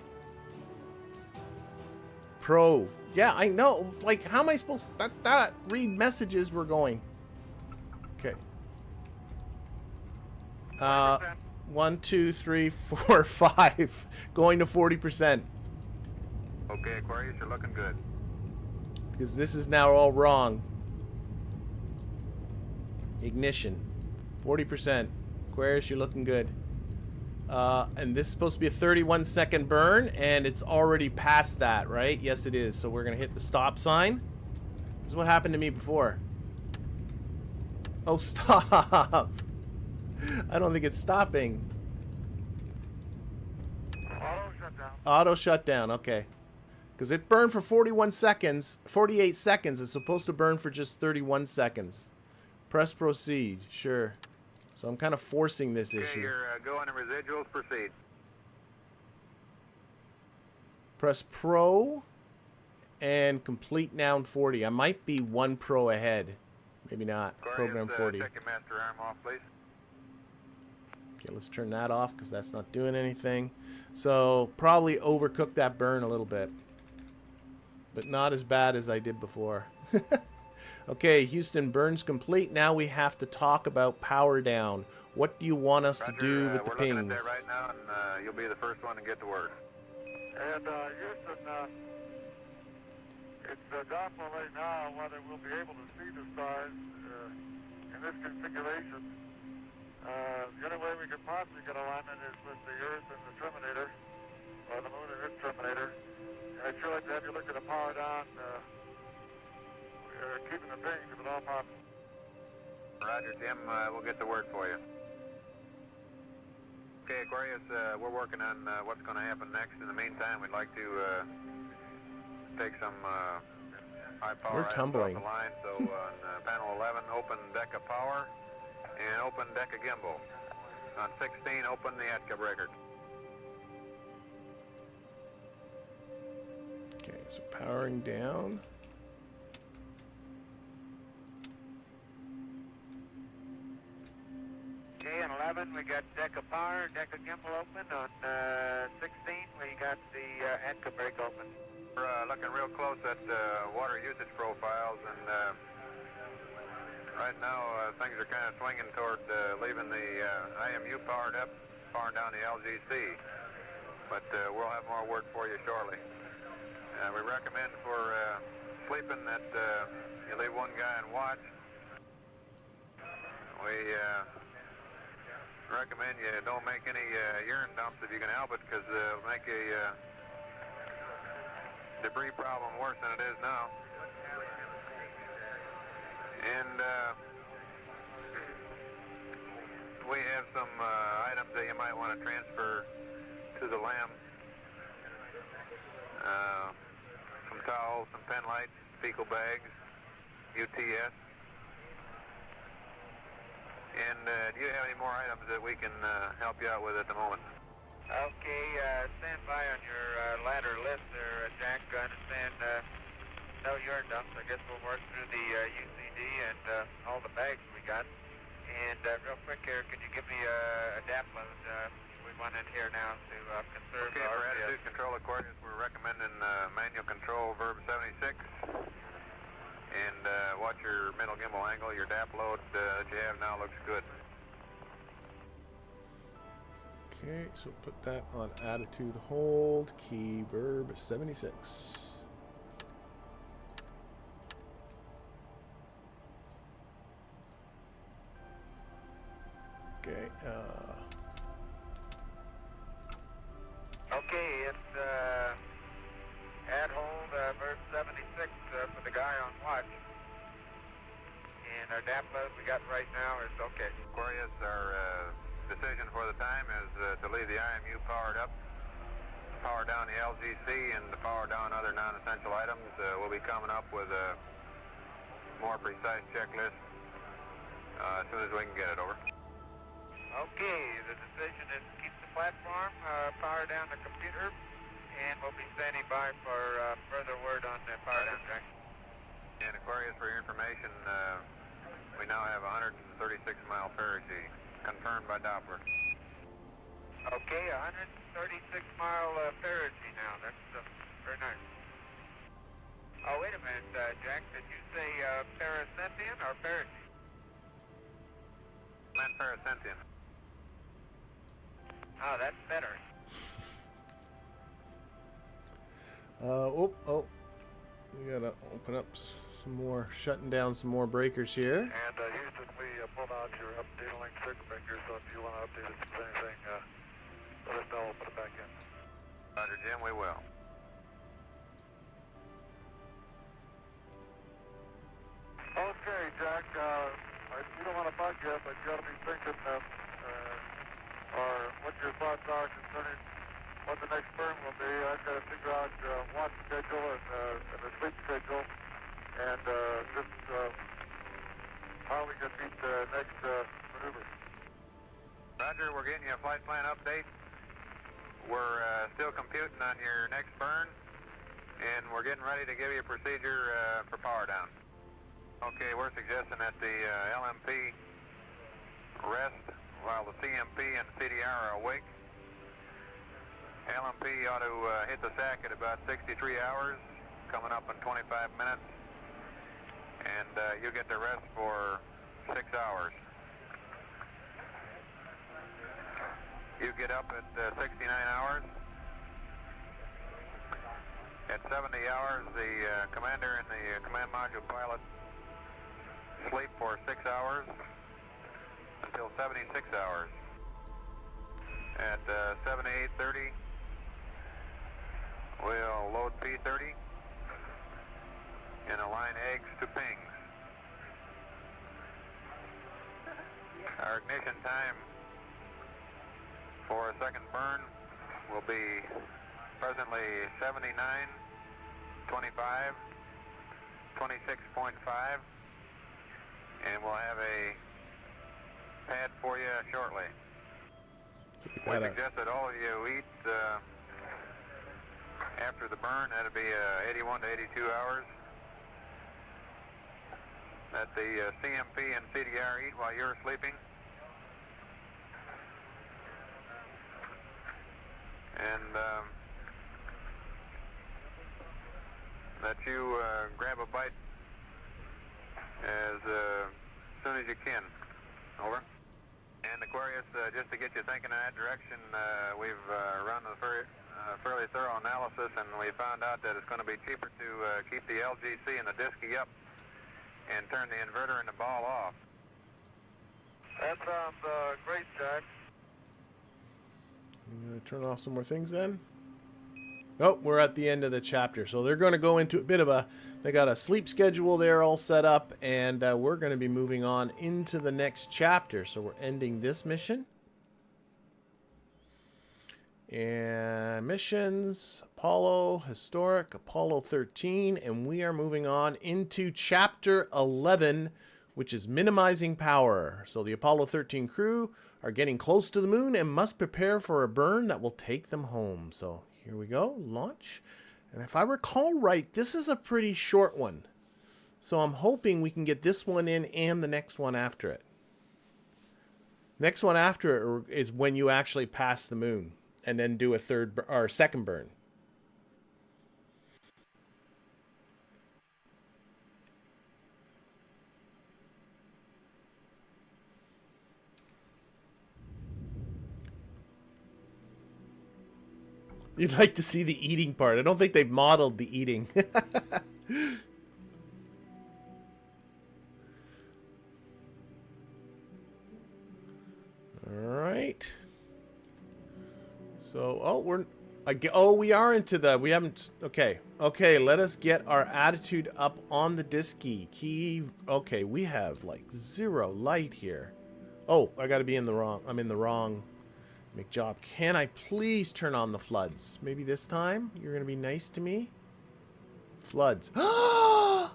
Pro. Yeah, I know. Like, how am I supposed to that read messages we're going? Okay. 1, 2, 3, 4, 5. Going to 40%. Okay, Aquarius, you're looking good. Because this is now all wrong. Ignition. 40%. Aquarius, you're looking good. And this is supposed to be a 31-second burn, and it's already past that, right? Yes, it is. So we're going to hit the stop sign. This is what happened to me before. Oh, stop. I don't think it's stopping. Auto shutdown. Auto shutdown, okay. Because it burned for 41 seconds. 48 seconds. It's supposed to burn for just 31 seconds. Press proceed. Sure. So I'm kind of forcing this Okay, issue. you're going to residuals. Proceed. Press pro and complete noun 40. I might be 1 pro ahead. Maybe not. Aquarius, Program 40. check your master arm off, please. Okay, let's turn that off because that's not doing anything. So probably overcooked that burn a little bit. But not as bad as I did before. Okay, Houston, burns complete. Now we have to talk about power down. What do you want us to do with the we're pings? looking at that right now, and you'll be the first one to get to work. And Houston, it's doubtful right now whether we'll be able to see the stars in this configuration. The only way we could possibly get alignment is with the Earth and the terminator, or the Moon and its terminator. And I'd sure like to have you look at the power down, keeping the pings if at all possible. Roger, Jim. We'll get the word for you. Okay, Aquarius, we're working on what's going to happen next. In the meantime, we'd like to take some high power We're tumbling. off the line. So on panel 11, open deck of power and open deck of gimbal. On 16, open the ETCA breaker. Okay, so powering down. Okay, on 11 we got deck of power, deck of gimbal open. On 16 we got the ETCA brake open. We're looking real close at water usage profiles, and right now things are kind of swinging toward leaving the IMU powered up, powering down the LGC. But we'll have more word for you shortly. We recommend for sleeping that you leave one guy and watch. We recommend you don't make any urine dumps if you can help it, because it'll make a debris problem worse than it is now. And we have some items that you might want to transfer to the LAM. Some towels, some pen lights, fecal bags, UTS. And do you have any more items that we can help you out with at the moment? Okay, stand by on your ladder list there, Jack. I understand no urine dumps. I guess we'll work through the UCD and all the bags we got. And real quick here, can you give me a DAP load? We want in here now to conserve okay, our for attitude control, Aquarius, we're recommending manual control verb 76. And watch your middle gimbal angle. Your DAP load that you have now looks good. Okay, so put that on attitude hold, key verb 76. Okay, Okay, it's at hold verb 76 for the guy on watch. And our DAP load we got right now is okay. Aquarius, our decision for the time is to leave the IMU powered up, power down the LGC, and to power down other non-essential items. We'll be coming up with a more precise checklist as soon as we can get it over. Okay, the decision is to keep the platform, power down the computer, and we'll be standing by for further word on the power down, Jack. And Aquarius, for your information, we now have 136-mile parachute, confirmed by Doppler. Okay, 136-mile parachute now. That's very nice. Oh, wait a minute, Jack. Did you say parasentian or parachute? Man, parasentian. Oh, that's better. oh, we gotta open up some more, shutting down some more breakers here. And Houston, we pulled out your update link circuit breaker, so if you want to update us with anything, let us know. We'll put it back in. Roger, Jim, we will. Okay, Jack, we don't want to bug you, but you ought to be thinking or what your thoughts are concerning what the next burn will be. I've got to figure out watch schedule and the sleep schedule, and just how we can meet the next maneuver. Roger, we're getting you a flight plan update. We're still computing on your next burn, and we're getting ready to give you a procedure for power down. Okay, we're suggesting that the LMP rest while the CMP and CDR are awake. LMP ought to hit the sack at about 63 hours, coming up in 25 minutes. and you get the rest for 6 hours. You get up at 69 hours. At 70 hours, the commander and the command module pilot sleep for 6 hours until 76 hours. At 78:30, we'll load P30 and align eggs to pings. Our ignition time for a second burn will be presently 79, 25, 26.5, and we'll have a pad for you shortly. We suggest that all of you eat after the burn. That'll be 81 to 82 hours. That the CMP and CDR eat while you're sleeping. And that you grab a bite as soon as you can. Over. And Aquarius, just to get you thinking in that direction, we've run a fairly thorough analysis, and we found out that it's going to be cheaper to keep the LGC and the diskey up and turn the inverter and the ball off. That sounds great, Jack. I'm going to turn off some more things then. Oh, we're at the end of the chapter. So they're going to go into a bit of a... They got a sleep schedule there all set up. And we're going to be moving on into the next chapter. So we're ending this mission. And missions, Apollo, Historic, Apollo 13. And we are moving on into Chapter 11, which is Minimizing Power. So the Apollo 13 crew are getting close to the moon and must prepare for a burn that will take them home. So here we go, launch. And if I recall right, this is a pretty short one. So I'm hoping we can get this one in and the next one after it. Next one after it is when you actually pass the moon and then do a second burn. You'd like to see the eating part. I don't think they've modeled the eating. All right. So, we are into the, we haven't, okay. Okay, let us get our attitude up on the diskey. Key, okay, we have like 0 light here. Oh, I gotta be in the wrong, I'm in the wrong McJob. Can I please turn on the floods? Maybe this time you're going to be nice to me? Floods. I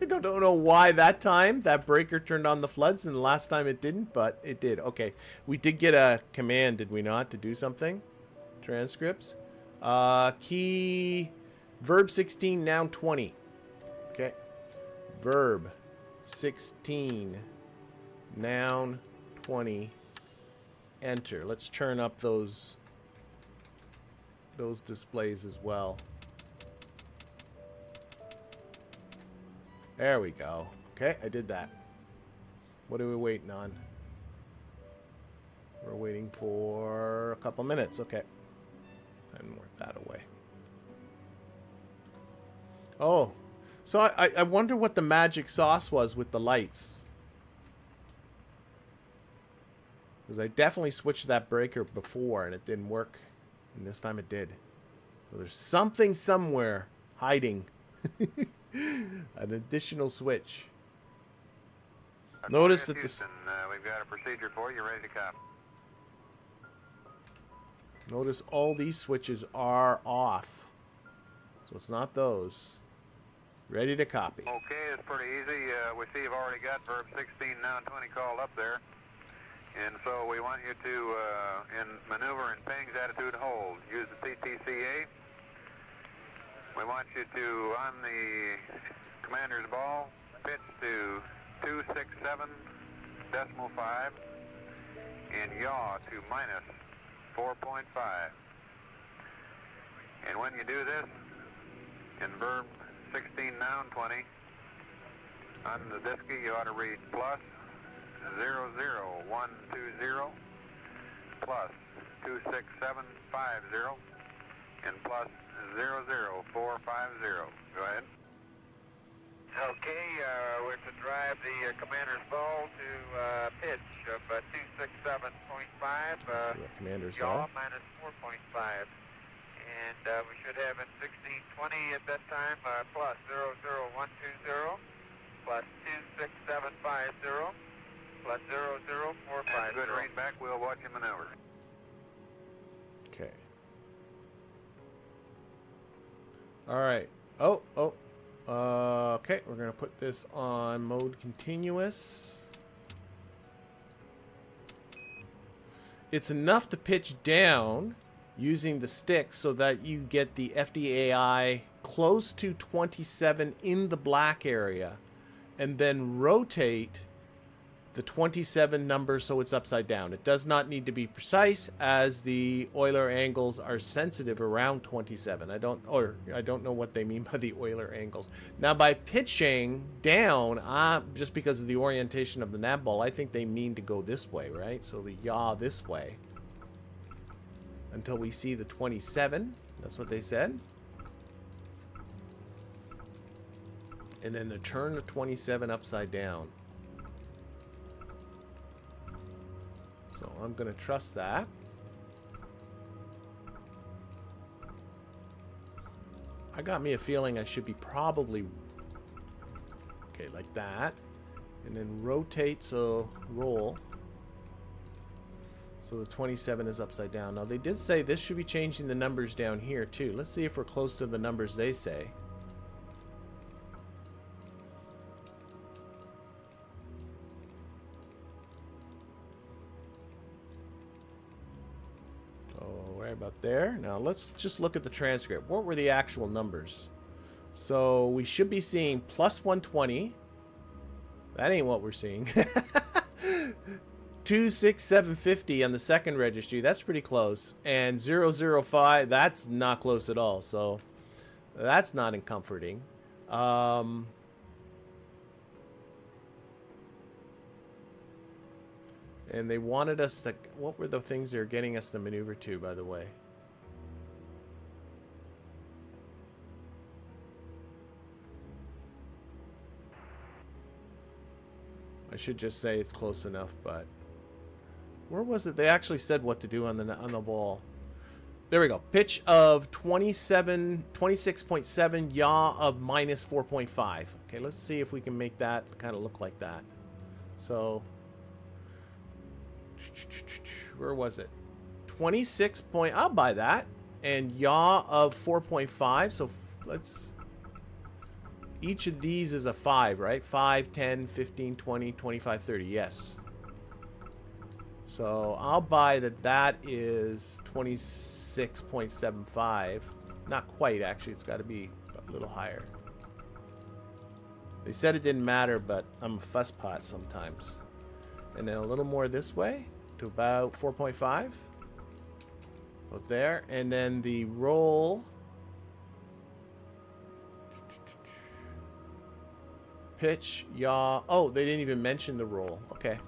don't know why that time that breaker turned on the floods and the last time it didn't, but it did. Okay. We did get a command, did we not, to do something? Transcripts. Key. Verb 16, noun 20. Okay. Verb 16. Noun 20, enter. Let's turn up those displays as well. There we go. Okay, I did that. What are we waiting on? We're waiting for a couple minutes. Okay. And work that away. Oh, so I wonder what the magic sauce was with the lights. Because I definitely switched that breaker before and it didn't work. And this time it did. So there's something somewhere hiding. An additional switch. Notice that this... we've got a procedure for you, ready to copy. Notice all these switches are off. So it's not those. Ready to copy. Okay, it's pretty easy. We see you've already got verb 16, noun 20 called up there. And so we want you to, in maneuver and pings attitude hold, use the CTCA. We want you to, on the commander's ball, pitch to 267.5 and yaw to minus 4.5. And when you do this, In Burn 16 noun 20. On the Disky, you ought to read plus 00120 plus 26750 and plus 00450. Go ahead. Okay, we're to drive the commander's ball to pitch of 267.5. Let's see what commander's yaw ball. minus 4.5. And we should have in 1620 at that time plus 00120 plus 26750 plus 00450. Good read back, we'll watch you maneuver. Okay. All right. Okay, we're going to put this on mode continuous. It's enough to pitch down using the stick so that you get the FDAI close to 27 in the black area, and then rotate the 27 number so it's upside down. It does not need to be precise, as the Euler angles are sensitive around 27. I don't know what they mean by the Euler angles. Now, by pitching down, just because of the orientation of the nav ball, I think they mean to go this way, right? So the yaw this way until we see the 27. That's what they said. And then the turn the 27 upside down. So I'm going to trust that. I got me a feeling I should be probably... Okay, like that. And then rotate, so roll. So the 27 is upside down. Now they did say this should be changing the numbers down here too. Let's see if we're close to the numbers they say. Right about there. Now let's just look at the transcript. What were the actual numbers? So we should be seeing plus 120. That ain't what we're seeing. 26750 on the second registry. That's pretty close. And 005, that's not close at all. So that's not comforting. And they wanted us to... What were the things they were getting us to maneuver to, by the way? I should just say it's close enough, but... Where was it? They actually said what to do on the ball. There we go. Pitch of 26.7, yaw of minus 4.5. Okay, let's see if we can make that kind of look like that. So... Where was it? 26 point. I'll buy that. And yaw of 4.5. So let's... Each of these is a 5, right? 5, 10, 15, 20, 25, 30. Yes. So I'll buy that. That is 26.75. Not quite, actually. It's got to be a little higher. They said it didn't matter, but I'm a fusspot sometimes. And then a little more this way to about 4.5. Up there. And then the roll. Pitch, yaw. Oh, they didn't even mention the roll. Okay.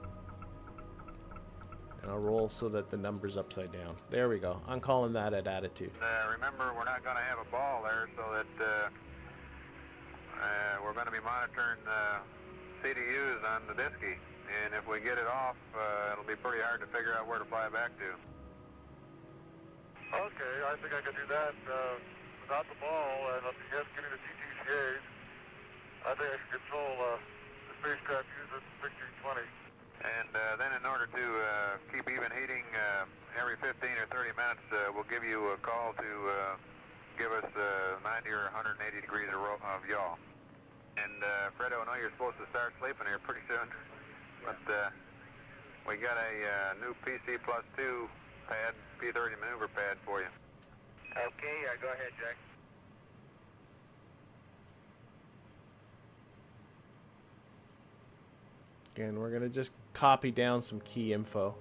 And I'll roll so that the number's upside down. There we go. I'm calling that at attitude. Remember, we're not going to have a ball there, so that we're going to be monitoring CDUs on the Disky. And if we get it off, it'll be pretty hard to figure out where to fly back to. Okay, I think I could do that without the ball, and if you guys getting the TTCAs, I think I can control the spacecraft using 1620. And then in order to keep even heating every 15 or 30 minutes, we'll give you a call to give us 90 or 180 degrees of yaw. And Fredo, I know you're supposed to start sleeping here pretty soon, but we got a new PC plus 2 pad, P30 maneuver pad for you. Okay, go ahead, Jack. Again, we're going to just copy down some key info.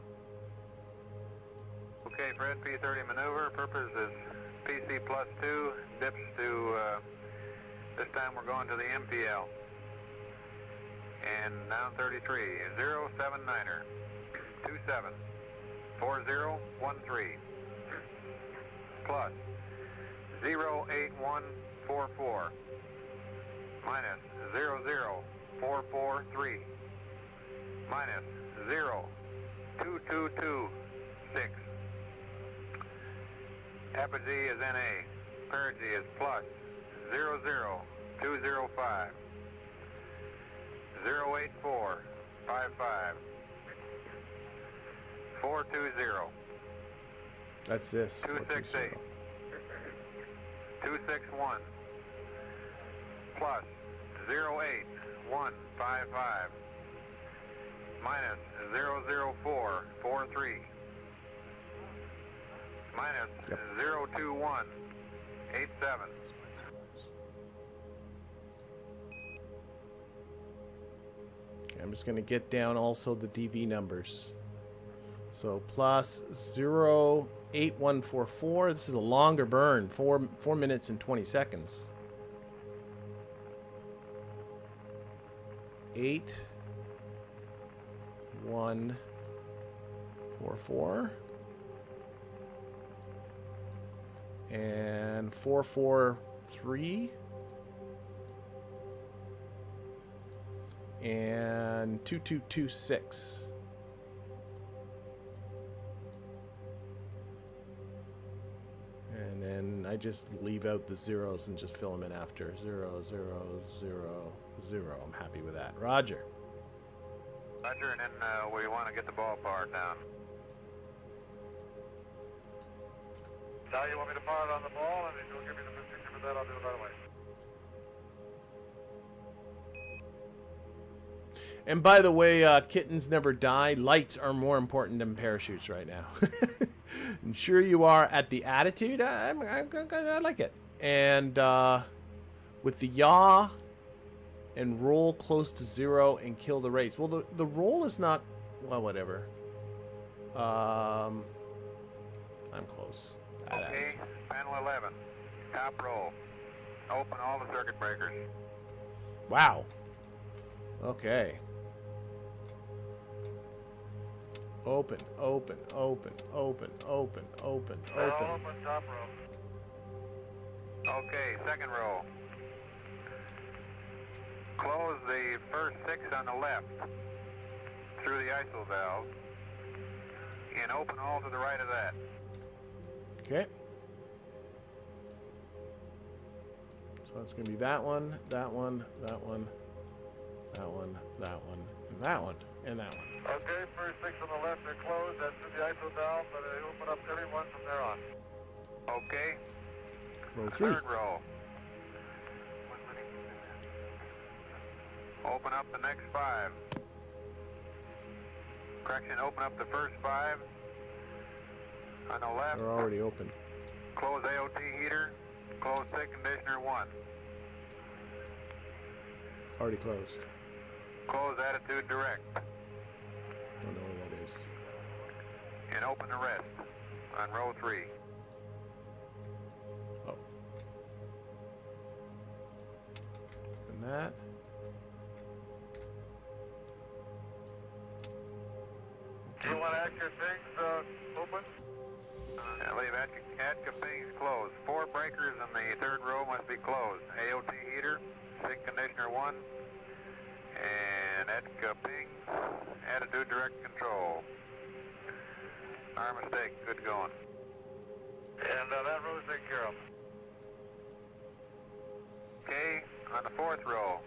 Okay, Fred, P30 maneuver. Purpose is PC plus 2, dips to This time we're going to the MPL. And down 33, 079er, 274013, plus 08144, minus 00443, minus 02226. Apogee is NA, perigee is plus 00205. 08455 420. That's this. 268 261 plus 08155 minus 00443 minus 02187. I'm just going to get down also the DV numbers. So plus 08144. This is a longer burn, 4 minutes and 20 seconds. 8144 and 443. And 2226. And then I just leave out the zeros and just fill them in after. 0, 0, 0, 0. I'm happy with that. Roger. Roger, and then we want to get the ballpark down. Now you want me to fire it on the ball, and then you'll give me the procedure for that. I'll do it right away. And by the way, kittens never die. Lights are more important than parachutes right now. And sure you are at the attitude. I like it. And with the yaw and roll close to 0 and kill the rates. Well, the roll is not... Well, whatever. I'm close. Okay, panel 11. Top roll. Open all the circuit breakers. Wow. Okay. Open, open, open, open, open, open, open. Open top row. Okay, second row. Close the first 6 on the left through the ISO valve and open all to the right of that. Okay. So it's going to be that one, that one, that one, that one, that one, and that one, and that one. Okay, first 6 on the left are closed. That's through the ISO valve, but I open up every one from there on. Okay. Row 3. Third row. Open up the next 5. Correction, open up the first 5. On the left. They're already open. Close AOT heater. Close thick conditioner 1. Already closed. Close attitude direct. Don't know where that is. And open the rest on row 3. Oh. And that. Do you want accurate things open? I believe ATCA pings closed. 4 breakers in the third row must be closed. AOT heater, thick conditioner 1, and ATCA pings, attitude direct control. Our mistake, good going. And that row's taken care of. Okay, on the fourth row.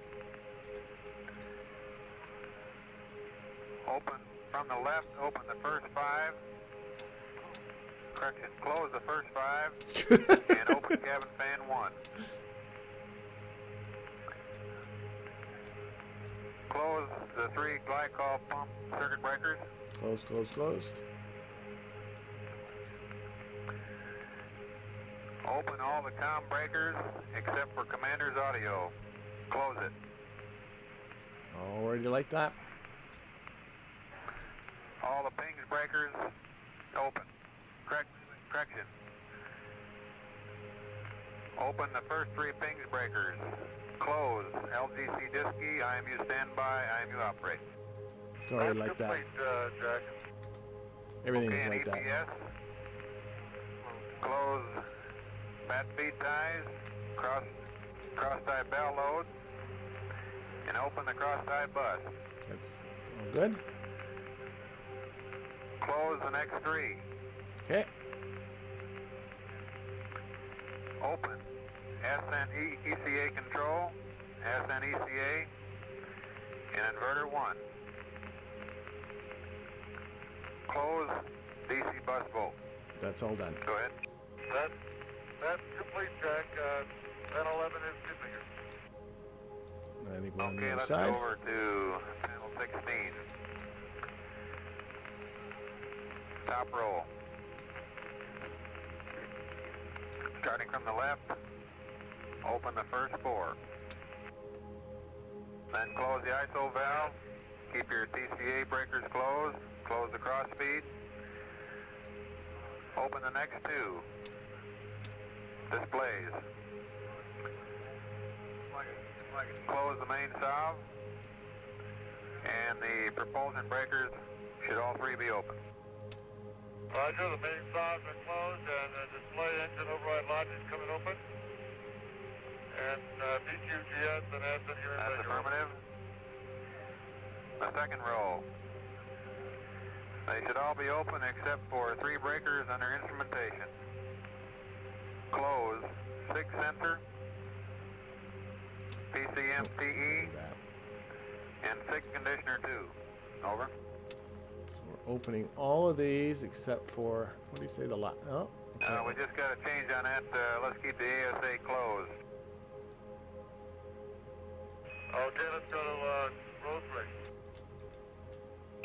Open from the left, open the first 5. Correction, close the first 5 and open cabin fan 1. Close the 3 glycol pump circuit breakers. Closed, closed, closed. Open all the comm breakers except for commander's audio. Close it. Already like that. All the pings breakers open. Correction. Open the first 3 pings breakers. Close. LGC Diski, IMU standby, IMU operate. It's already like that. Complete, Jack. Everything Okay, is and like that. EPS. Close bat feed ties, cross tie bell load, and open the cross tie bus. That's all good. Close the next three. Okay. Open SN ECA control, SN ECA, and inverter 1. Close DC bus volt. That's all done. Go ahead. That's complete, Jack. 1011 is configured. I think we're on the Okay, other let's side. go over to panel 16. Top roll. Starting from the left, open the first 4. Then close the ISO valve. Keep your TCA breakers closed. Close the cross feed. Open the next 2. Displays. Close the main valve. And the propulsion breakers should all 3 be open. Roger, the main valve's been closed and the display engine override logic is coming open. And PQGS and SNU. That's affirmative. The second roll. They should all be open except for 3 breakers under instrumentation. Close 6 sensor, PCM TE, and 6 conditioner 2. Over. So we're opening all of these except for, what do you say, the lot? Oh, okay. We just got a change on that. Let's keep the ASA closed. Okay, let's go to row 3.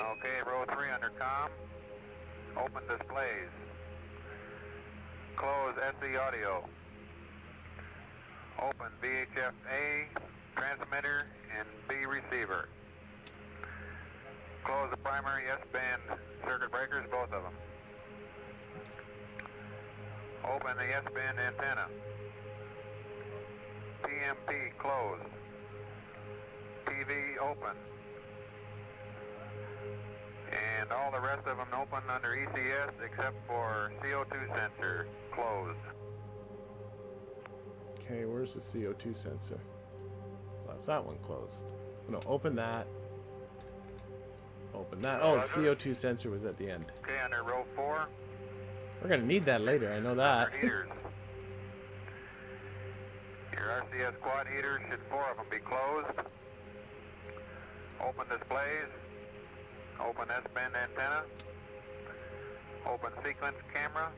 Okay, row 3 under comm. Open displays. Close SE audio. Open VHF A, transmitter, and B receiver. Close the primary S-band circuit breakers, both of them. Open the S-band antenna. PMP closed. TV open. And all the rest of them open under ECS except for CO2 sensor closed. Okay, where's the CO2 sensor? Well, that's that one closed. No, open that. Open that. Oh, the CO2 sensor was at the end. Okay, under row 4. We're gonna need that later, I know that. Under heaters. Your RCS quad heaters should 4 of them be closed. Open displays. Open S-band antenna. Open sequence camera.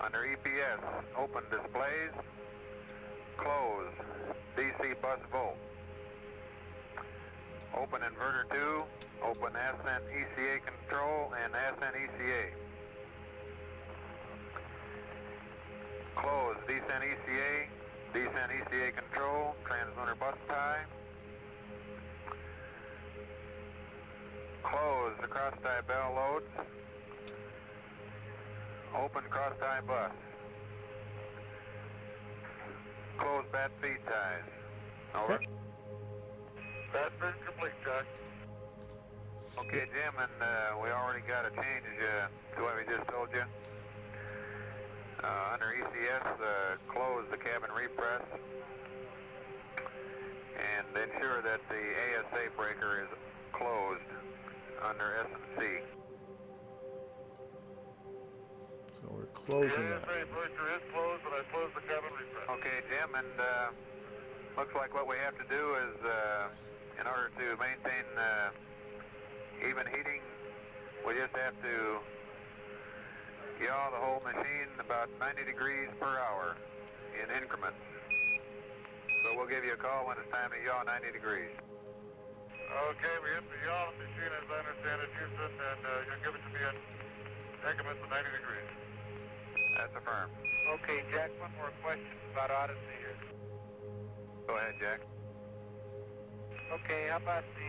Under EPS, open displays. Close DC bus volt. Open inverter 2. Open SN ECA control and SN ECA. Close descent ECA, descent ECA control, translunar bus tie. Close the cross tie bell loads. Open cross tie bus. Close bat feed ties. Over. Okay. That's been complete, Jack. Okay, Jim, and we already got a change to what we just told you. Under ECS, close the cabin repress and ensure that the ASA breaker is closed under S&C. So we're closing The that. ASA breaker is closed, but I closed the cabin refresh. Okay, Jim, and looks like what we have to do is, in order to maintain even heating, we just have to yaw the whole machine about 90 degrees per hour in increments. So we'll give you a call when it's time to yaw 90 degrees. Okay, we hit the yaw machine as I understand it, Houston, and you'll give it to me in increments of 90 degrees. That's affirmed. Okay, Jack, one more question about Odyssey here. Go ahead, Jack. Okay, how about the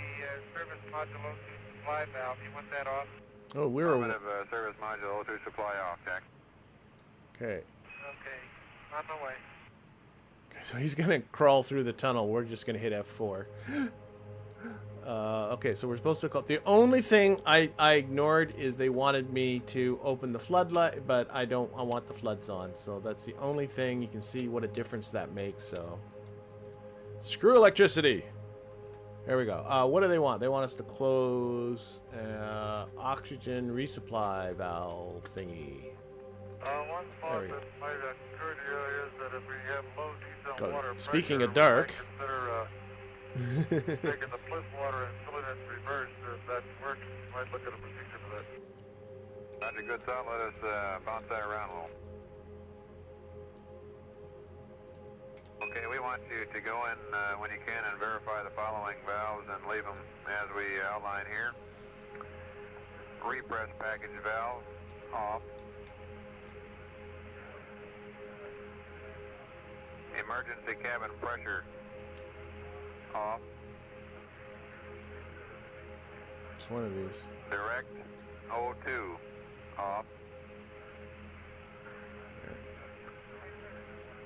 service module O2 supply valve? You want that off? Oh, we're Affirmative, service module O2 supply off, Jack. okay. Okay, on my way. So he's gonna crawl through the tunnel. We're just gonna hit F4. Okay, so we're supposed to call. The only thing I ignored is they wanted me to open the floodlight, but I don't. I want the floods on, so that's the only thing. You can see what a difference that makes. So screw electricity. There we go. What do they want? They want us to close oxygen resupply valve thingy. One thought that might occur to you is that if we have low decent water pressure, speaking of dark. Consider taking the pliss water and filling it in reverse. If that works, you might look at a procedure for that. That's a good thought. Let us bounce that around a little. Okay, we want you to go in when you can and verify the following valves and leave them as we outline here. Repress package valve off. Emergency cabin pressure off. It's one of these. Direct O2 off.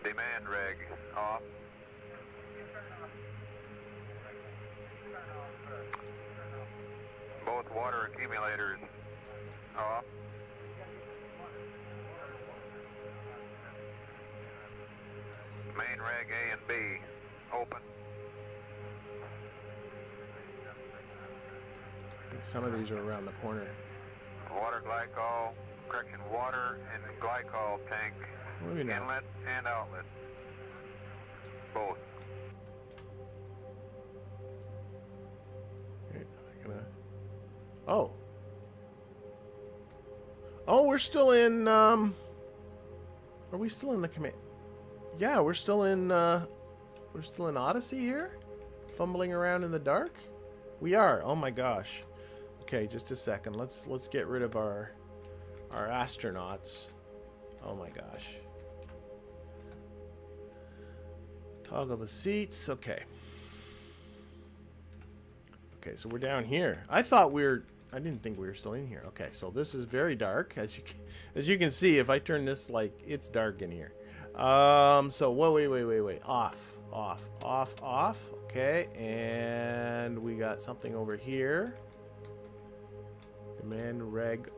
Demand reg off. Both water accumulators off. Main reg A and B open. I think some of these are around the corner. Water glycol, correction, water and glycol tank Maybe not. inlet and outlet. Both. Okay, are they gonna... Oh. Oh, we're still in, Are we still in the command? Yeah, we're still in Odyssey here? Fumbling around in the dark? We are. Oh my gosh. Okay, just a second. Let's get rid of our astronauts. Oh my gosh. Toggle the seats. Okay. Okay, so we're down here. I didn't think we were still in here. Okay, so this is very dark, as you can see. If I turn this, like, it's dark in here. So wait. Off. Okay, and we got something over here. Demand reg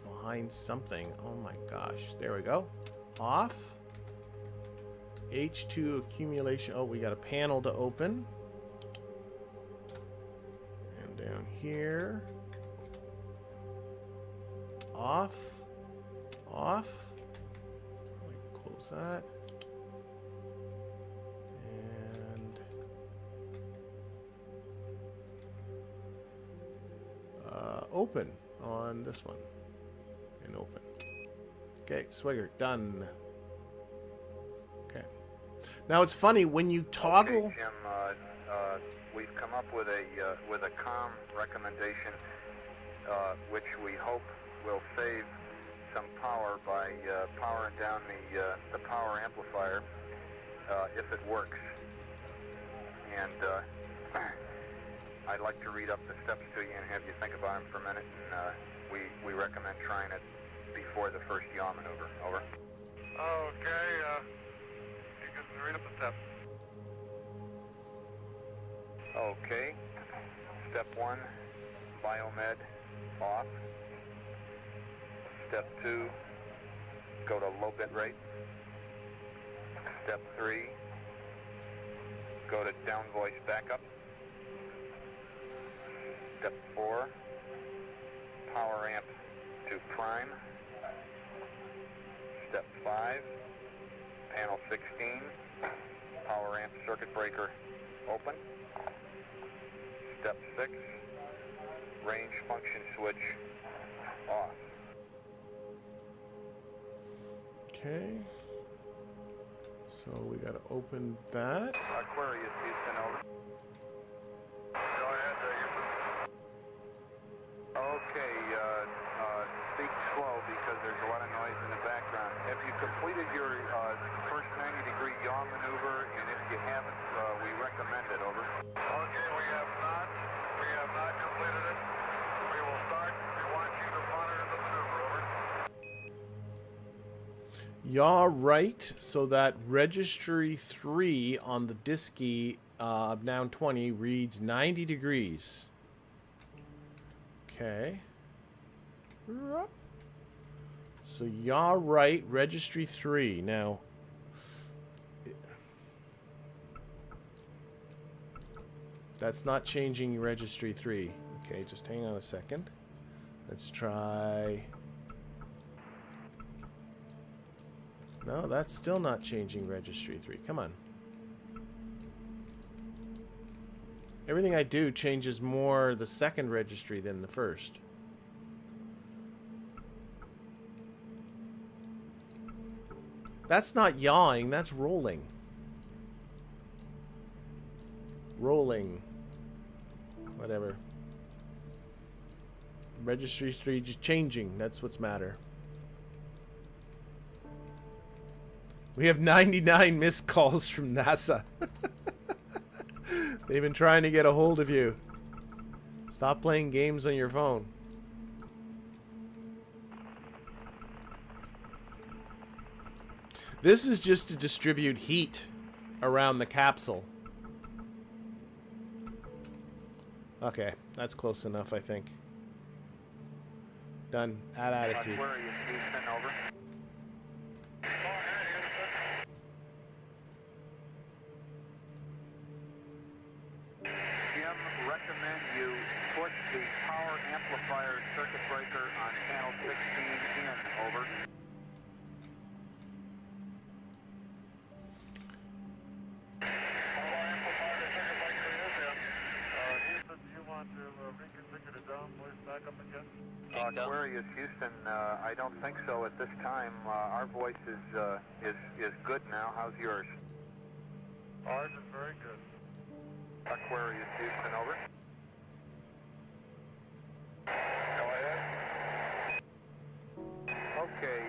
behind something. Oh my gosh. There we go. Off. H2 accumulation. Oh, we got a panel to open. And down here. Off. We can close that. And open on this one. And open. Okay, Swigert, done. Okay. Now it's funny when you toggle. Okay, Jim, we've come up with a COM recommendation, which we hope will save some power by powering down the power amplifier if it works. And I'd like to read up the steps to you and have you think about them for a minute. And we recommend trying it before the first yaw maneuver. Over. Okay, you can read up the steps. Okay. Step 1, biomed off. Step 2, go to low bit rate. Step 3, go to down voice backup. Step 4, power amp to prime. Step 5, panel 16, power amp circuit breaker open. Step 6, range function switch off. Okay. So we got to open that. Aquarius, Houston, over. Go ahead, Okay, speak slow because there's a lot of noise in the background. Have you completed your first 90-degree yaw maneuver? And if you haven't, we recommend it, over. Okay, we have not completed it. We will start. We want you to monitor the maneuver, over. You're right. So that registry 3 on the disky down 20 reads 90 degrees. Okay. So you're right. Registry 3. Now, that's not changing registry 3. Okay, just hang on a second. Let's try... No, that's still not changing registry 3. Come on. Everything I do changes more the second registry than the first. That's not yawing, that's rolling. Rolling. Whatever. Registry 3 just changing. That's what's matter. We have 99 missed calls from NASA. They've been trying to get a hold of you. Stop playing games on your phone. This is just to distribute heat around the capsule. Okay, that's close enough, I think. Done. Add attitude. Where are you, Houston? Over. Jim, recommend you put the power amplifier circuit breaker on channel 16 in. Over. Where are you, Houston? I don't think so at this time. Our voice is good now. How's yours? Ours is very good. Where are you, Houston? Over. Go ahead. Okay,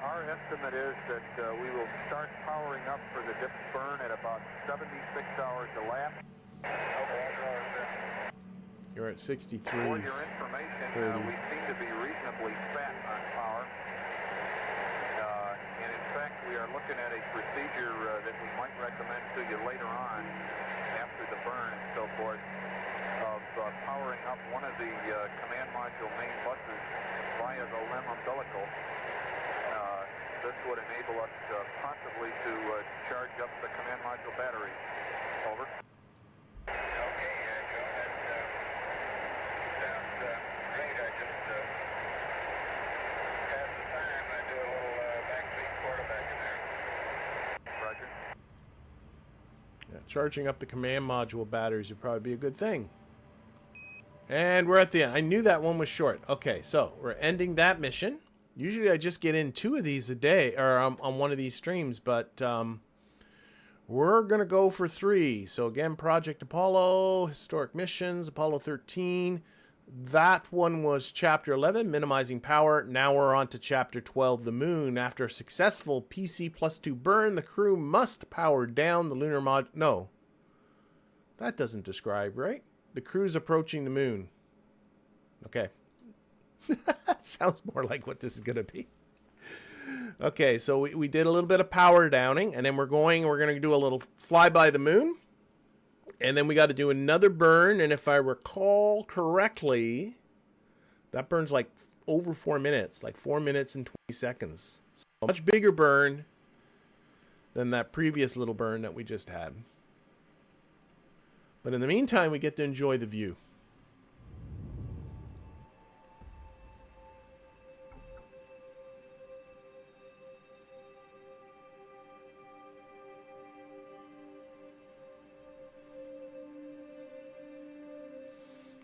our estimate is that we will start powering up for the DPS Burn at about 76 hours elapsed. You're at 63. For your information, 30. we seem to be reasonably fat on power. And in fact, we are looking at a procedure that we might recommend to you later on, after the burn and so forth, of powering up one of the command module main buses via the LEM umbilical. This would enable us possibly to charge up the command module battery. Over. Charging up the command module batteries would probably be a good thing. And we're at the end. I knew that one was short. Okay, so we're ending that mission. Usually I just get in 2 of these a day, or on one of these streams, but we're going to go for 3. So again, Project Apollo, Historic Missions, Apollo 13. That one was Chapter 11, Minimizing Power. Now we're on to Chapter 12, The Moon. After a successful PC+2 burn, the crew must power down the lunar module. No. That doesn't describe, right? The crew's approaching the moon. Okay. That sounds more like what this is going to be. Okay, so we did a little bit of power downing, and then we're going to do a little fly by the moon. And then we got to do another burn, and if I recall correctly, that burns like over 4 minutes, like 4 minutes and 20 seconds. So a much bigger burn than that previous little burn that we just had. But in the meantime, we get to enjoy the view.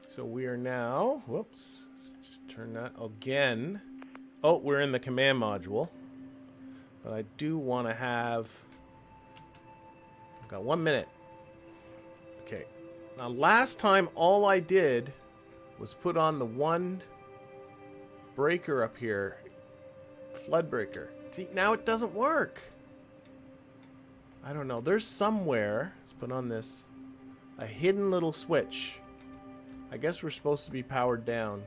So we are now, whoops, let's just turn that again. Oh, we're in the command module. But I do want to have, I've got 1 minute. Okay, now last time all I did was put on the one breaker up here, flood breaker. See, now it doesn't work. I don't know, there's somewhere, let's put on this, a hidden little switch. I guess we're supposed to be powered down.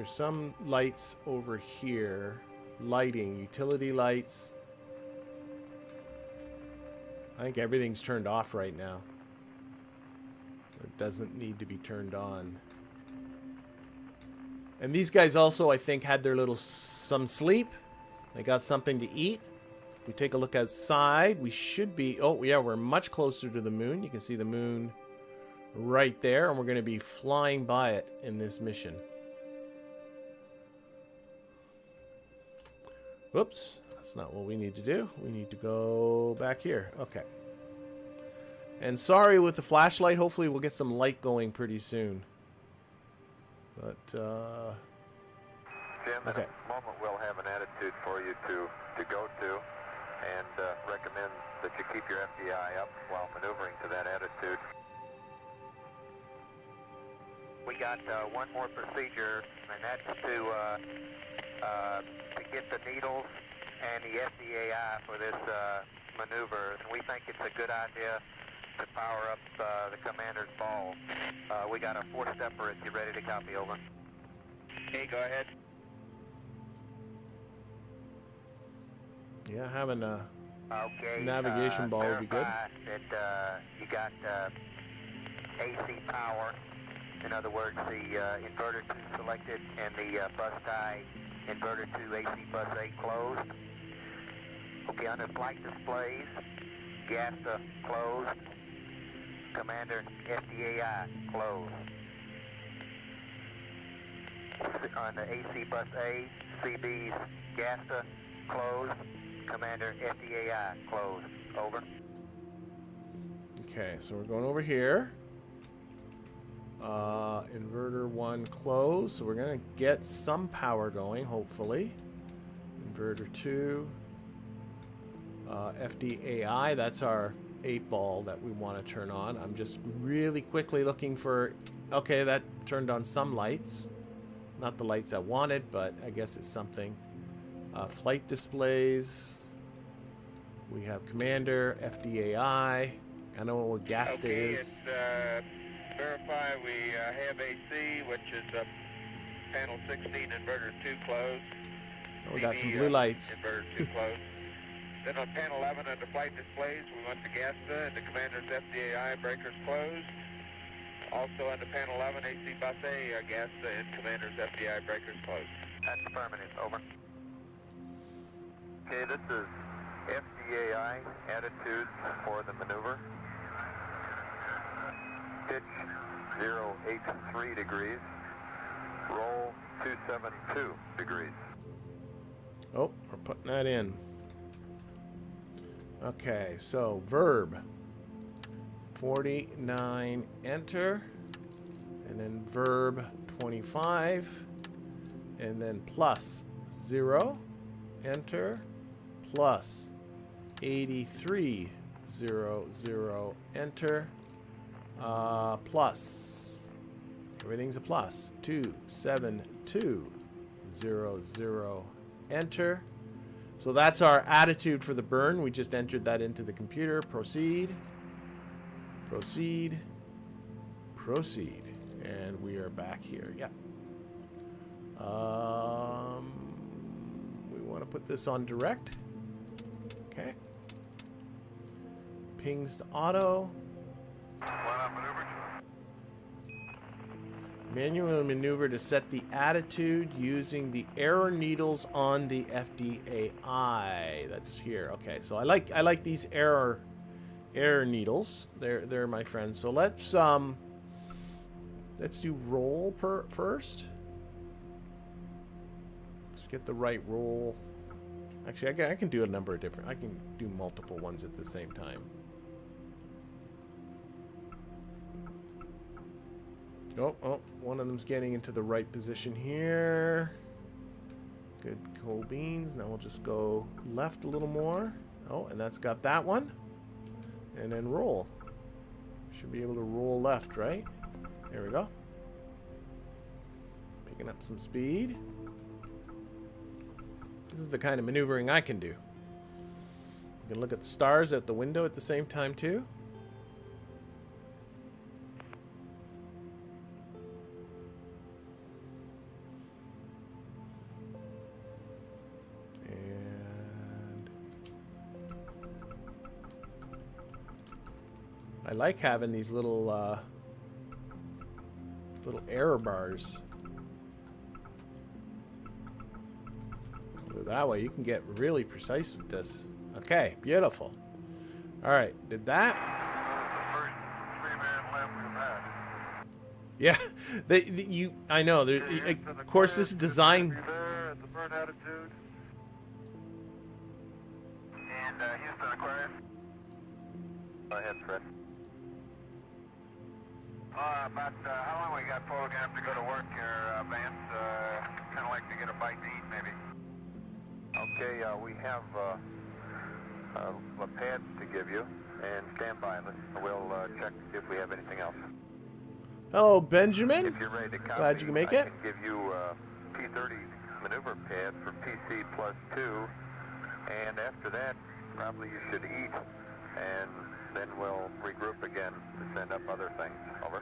there's some lights over here. Lighting, utility lights. I think everything's turned off right now. It doesn't need to be turned on. And these guys also, I think, had their little some sleep. They got something to eat. If we take a look outside, we should be... Oh, yeah, we're much closer to the moon. You can see the moon right there, and we're going to be flying by it in this mission. Whoops, that's not what we need to do. We need to go back here. Okay. And sorry with the flashlight. Hopefully we'll get some light going pretty soon. But, Jim, okay. in a moment we'll have an attitude for you to go to, and recommend that you keep your FDI up while maneuvering to that attitude. We got one more procedure, and that's to get the needles and the FDAI for this maneuver. And we think it's a good idea to power up the commander's ball. We got a 4-stepper if you're ready to copy, over. Okay, go ahead. Yeah, having a Okay, navigation ball would be good. That you got AC power. In other words, the inverter 2 selected and the bus tie inverter 2 AC bus 8 closed. Okay, under flight displays, GASTA closed. Commander FDAI closed. On the AC bus A, CB's GASTA closed. Commander FDAI closed. Over. Okay, so we're going over here. Inverter 1 closed, so we're going to get some power going, hopefully. Inverter 2. FDAI, that's our 8-ball that we want to turn on. I'm just really quickly looking for... Okay, that turned on some lights. Not the lights I wanted, but I guess it's something. Flight displays. We have Commander, FDAI. I know what GASTA is. Verify we have AC, which is panel 16, inverter 2 closed. Oh, we got some blue lights. Inverter 2 closed. Then on panel 11 under flight displays, we went to GASTA and the commander's FDAI breakers closed. Also under panel 11, AC bus A, GASTA and commander's FDI breakers closed. That's affirmative. Over. Okay, this is FDAI attitudes for the maneuver. Pitch 083 degrees. Roll 272 degrees. Oh, we're putting that in. Okay, so verb 49, enter, and then verb 25, and then plus 0, enter, plus 83, 0, 0, enter, plus, everything's a plus, 2, 7, 2, 0, 0, enter. So that's our attitude for the burn. We just entered that into the computer. Proceed. Proceed. Proceed. And we are back here. Yep. We want to put this on direct. Okay. Pings to auto. Manual maneuver to set the attitude using the error needles on the FDAI. That's here. Okay, so I like these error needles. They're my friends. So let's do roll first. Let's get the right roll. Actually, I can do a number of different. I can do multiple ones at the same time. Oh, one of them's getting into the right position here. Good, cold beans. Now we'll just go left a little more. Oh, and that's got that one. And then roll. Should be able to roll left, right? There we go. Picking up some speed. This is the kind of maneuvering I can do. You can look at the stars at the window at the same time too. I like having these little little error bars. That way you can get really precise with this. Okay, beautiful. All right, did that? Yeah, I know. Of course, this is designed. There, the burn attitude. And Houston Aquarius. Go ahead, Fred. About how long we got before we're going to have to go to work here, Vance? Kind of like to get a bite to eat, maybe. Okay, we have a pad to give you, and stand by. We'll check if we have anything else. Hello, Benjamin. If you're ready to copy, Glad you can make it. I can give you a P30 maneuver pad for PC +2, and after that, probably you should eat, and then we'll regroup again to send up other things. Over.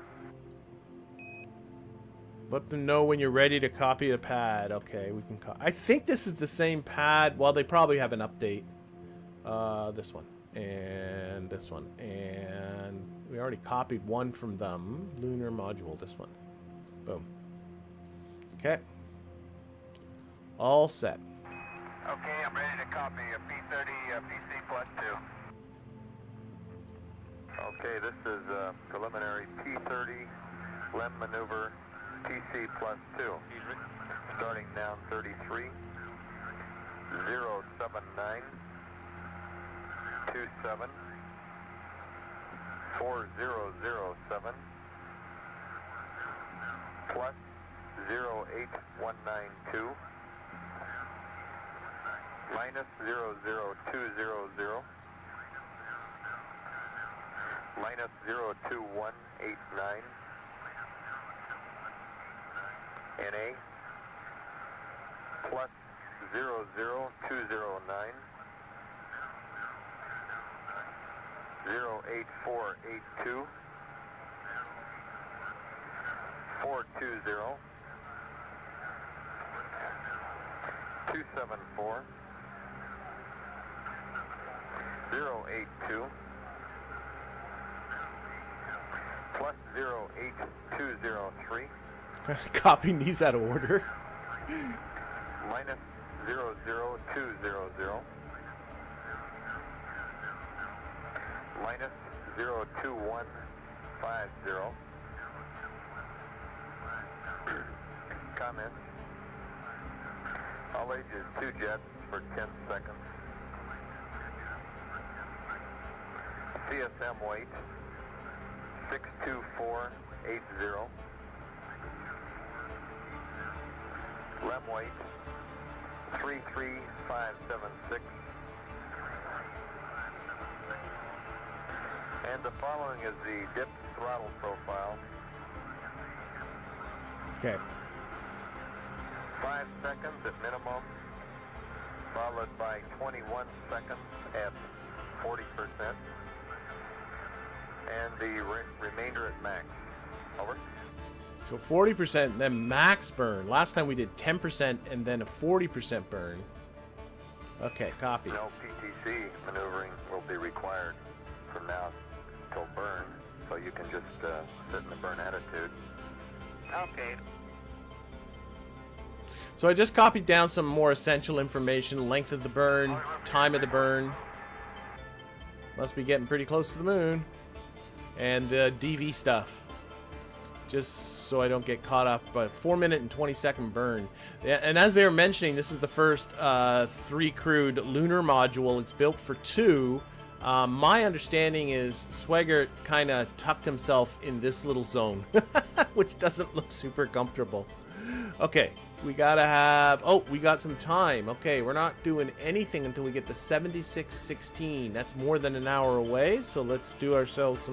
Let them know when you're ready to copy the pad. Okay, we can I think this is the same pad. Well, they probably have an update. This one. And this one. And we already copied one from them. Lunar Module. This one. Boom. Okay. All set. Okay, I'm ready to copy a P30 PC +2. Okay, this is preliminary P30 LEM maneuver PC +2. Starting down 33. 079 27 4007 plus 08192 minus 00200 minus 02189 NA plus 00209 08482 420 274 082 plus 08203 Copying these out of order. minus 00200 minus 02150 comments. All ages 2 jets for 10 seconds. CSM weight 62480. LEM weight 33576. And the following is the dip throttle profile. Okay. 5 seconds at minimum, followed by 21 seconds at 40%, and the remainder at max. Over. So 40%, then max burn. Last time we did 10% and then a 40% burn. Okay, copy. No PTC maneuvering will be required from now till burn, so you can just sit in the burn attitude. Okay. So I just copied down some more essential information. Length of the burn, time of the burn. Must be getting pretty close to the moon. And the DV stuff. Just so I don't get caught off by 4-minute and 20-second burn. And as they were mentioning, this is the first 3-crewed lunar module. It's built for 2. My understanding is Swigert kind of tucked himself in this little zone, which doesn't look super comfortable. Okay, we gotta have... Oh, we got some time. Okay, we're not doing anything until we get to 7616. That's more than an hour away, so let's do ourselves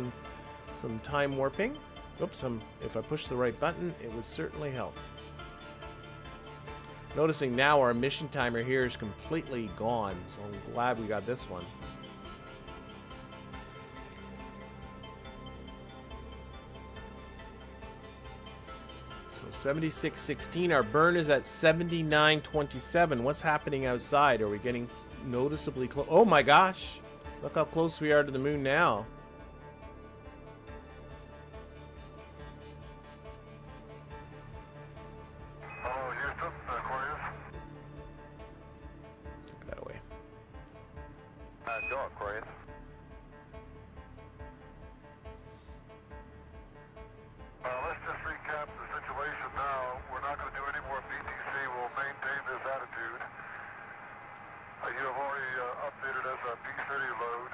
some time warping. Oops, if I push the right button, it would certainly help. Noticing now our mission timer here is completely gone, so I'm glad we got this one. So 7616, our burn is at 7927. What's happening outside? Are we getting noticeably close? Oh my gosh! Look how close we are to the moon now. Go, Aquarius. Let's just recap the situation now. We're not going to do any more PTC. We'll maintain this attitude. You have already updated us on P30 load.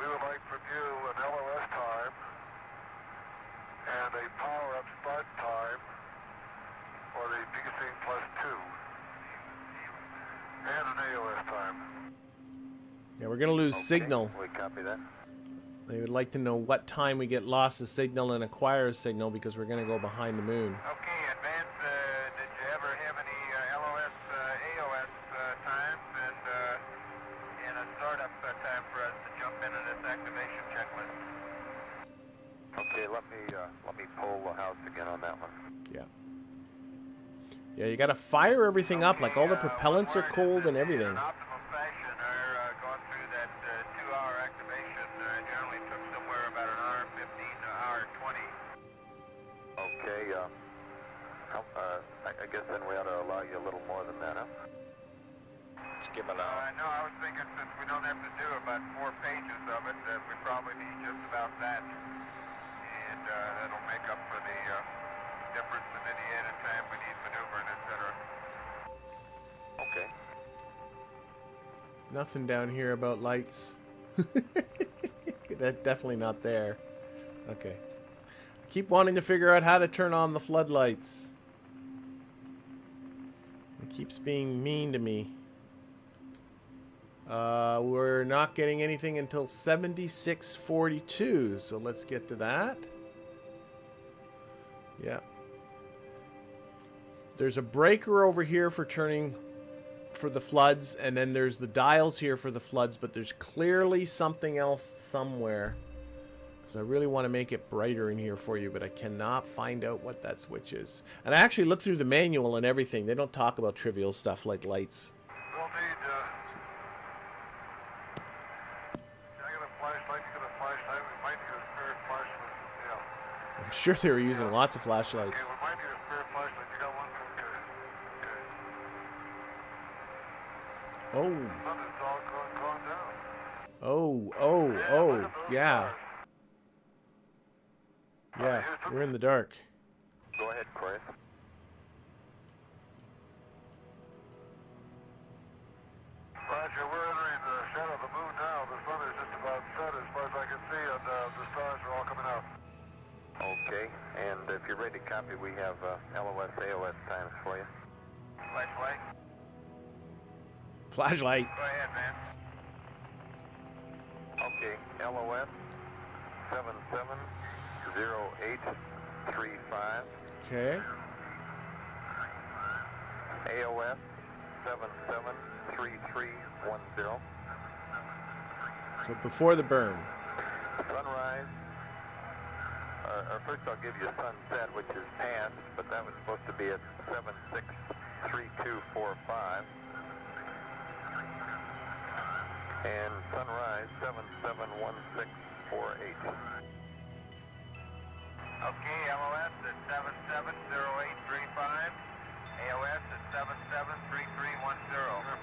We would like from you an LOS time and a power-up start time for the PC plus 2 and an AOS time. Yeah, we're going to lose signal. We copy that. They would like to know what time we get loss of signal and acquire signal because we're going to go behind the moon. Okay, Advance, did you ever have any LOS, AOS times and a startup time for us to jump into this activation checklist? Okay, let me pull the house again on that one. Yeah. Yeah, you got to fire everything up. Like all the propellants are cold and everything. In an optimal fashion, our going through that 2-hour activation generally took somewhere about an hour 15 to an hour 20. Okay, I guess then we ought to allow you a little more than that, huh? Just give an hour. No, I was thinking since we don't have to do about 4 pages of it, that we probably need just about that. And that'll make up for the difference in any added time we need maneuvering, etc. Okay. Nothing down here about lights. That's definitely not there. Okay. I keep wanting to figure out how to turn on the floodlights. It keeps being mean to me. We're not getting anything until 7642, so let's get to that. Yeah. There's a breaker over here for turning for the floods, and then there's the dials here for the floods, but there's clearly something else somewhere. So I really want to make it brighter in here for you, but I cannot find out what that switch is. And I actually looked through the manual and everything. They don't talk about trivial stuff like lights. We'll need, I got a flashlight, you got a flashlight, we might need a spare flashlight, yeah. I'm sure they were using lots of flashlights. Okay, we might need a spare flashlight, you got one? Okay. Oh. Sun is all gone down. Oh, yeah. Yeah, we're in the dark. Go ahead, Chris. Roger, we're entering the shadow of the moon now. The sun is just about set as far as I can see, and the stars are all coming out. Okay, and if you're ready to copy, we have LOS, AOS times for you. Flashlight? Flashlight. Go ahead, man. Okay, LOS 770835. Okay. AOS 773310. So before the burn. Sunrise. Or first I'll give you sunset, which is past, but that was supposed to be at 763245. And sunrise 771648. Okay, LOS at 770835. AOS at 773310.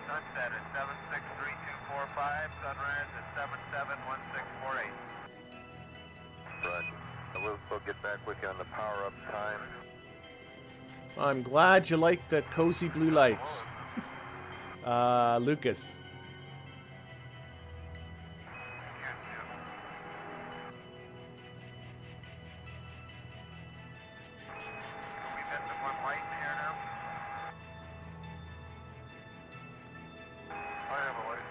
Sunset at 763245. Sunrise at 771648. Roger. We'll get back with you on the power-up time. I'm glad you like the cozy blue lights. Lucas. We missing one light in here now? I have a light.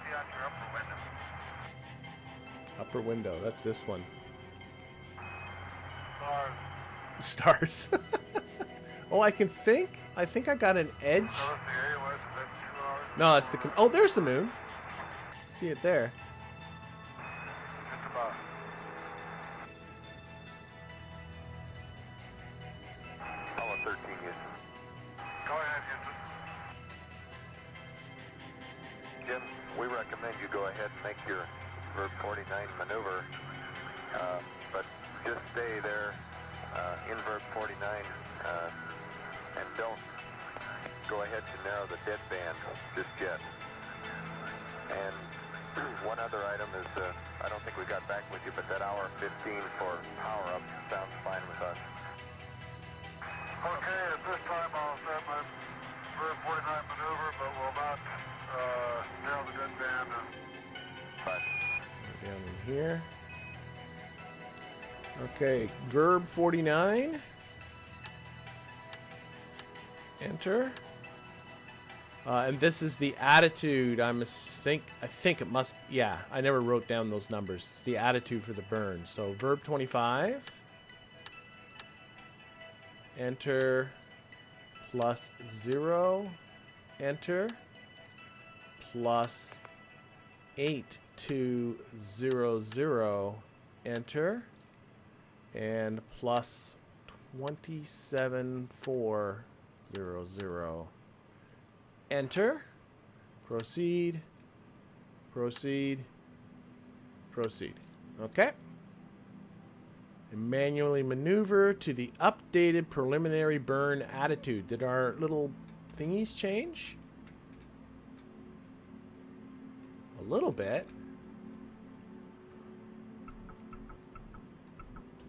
See out your upper window. Upper window. That's this one. Stars. Stars. Oh, I think I got an edge. Now, that's the AOS, is that 2 hours? No, it's the... Oh, there's the moon. See it there. Just about. Apollo 13, Houston. Go ahead, Houston. Jim, we recommend you go ahead and make your Verb 49 maneuver, but just stay there in Verb 49 And don't go ahead to narrow the dead band just yet. And one other item is, I don't think we got back with you, but that hour 15 for power-up sounds fine with us. Okay, at this time I'll set my Verb 49 maneuver, but will not narrow the dead band. But Down in here. Okay, Verb 49. Enter. And this is the attitude. I think it must. Yeah, I never wrote down those numbers. It's the attitude for the burn. So Verb 25. Enter. Plus 0. Enter. Plus 8200. Enter. And plus 27400. Enter. Proceed. Proceed. Proceed. Okay. And manually maneuver to the updated preliminary burn attitude. Did our little thingies change? A little bit.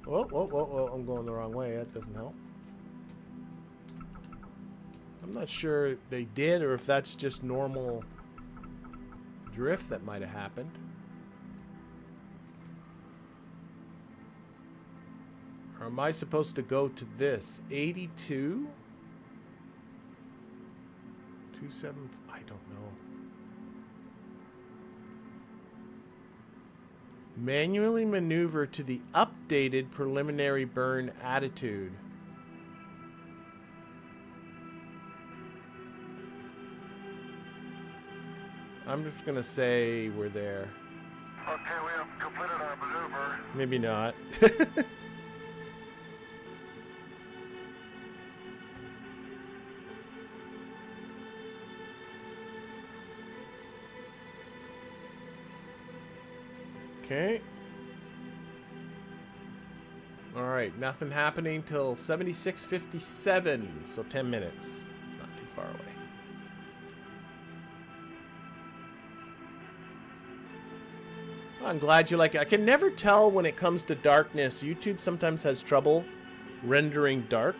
Whoa, whoa, whoa, whoa. I'm going the wrong way. That doesn't help. I'm not sure they did or if that's just normal drift that might have happened. Or am I supposed to go to this? 82? 27? I don't know. Manually maneuver to the updated preliminary burn attitude. I'm just gonna say we're there. Okay, we have completed our maneuver. Maybe not. Okay. Alright, nothing happening till 76:57, so 10 minutes. It's not too far away. I'm glad you like it. I can never tell when it comes to darkness. YouTube sometimes has trouble rendering dark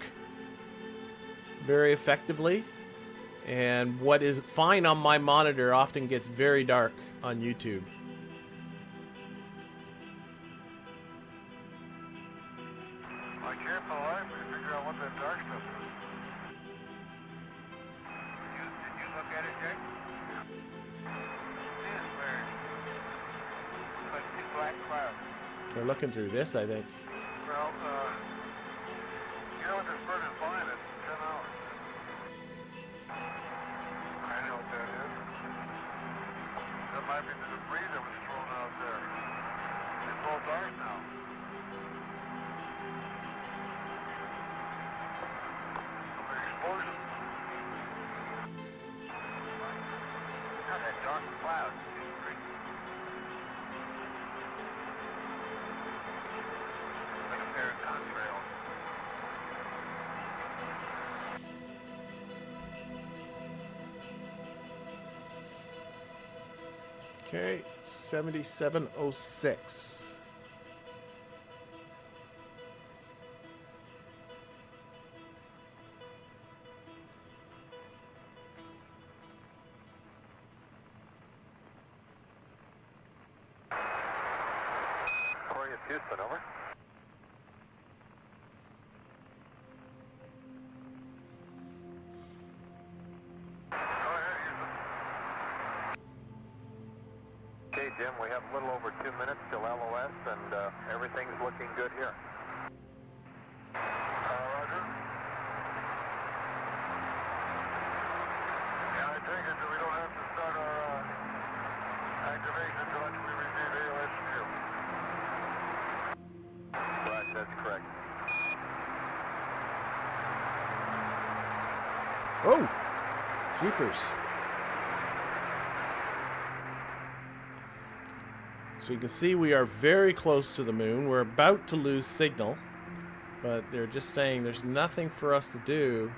very effectively. And what is fine on my monitor often gets very dark on YouTube. I can't for the life of me figure out what that dark stuff is. Did you look at it, Jake? This where like the black cloud. They're looking through this, I think. Well, you know what this bird is flying at 10 hours. I know what that is. That might be the debris that was thrown out there. It's all dark now. An explosion. Not that dark cloud. Like a pair of contrails. Okay, 7706. Corey, it's Houston, over. Go ahead, Houston. Okay, Jim, we have a little over 2 minutes till LOS, and everything's looking good here. Roger. Yeah, I take it that we don't have to start our activation until after we receive AOS view. Right, that's correct. Oh! Jeepers. So you can see we are very close to the moon. We're about to lose signal, but they're just saying there's nothing for us to do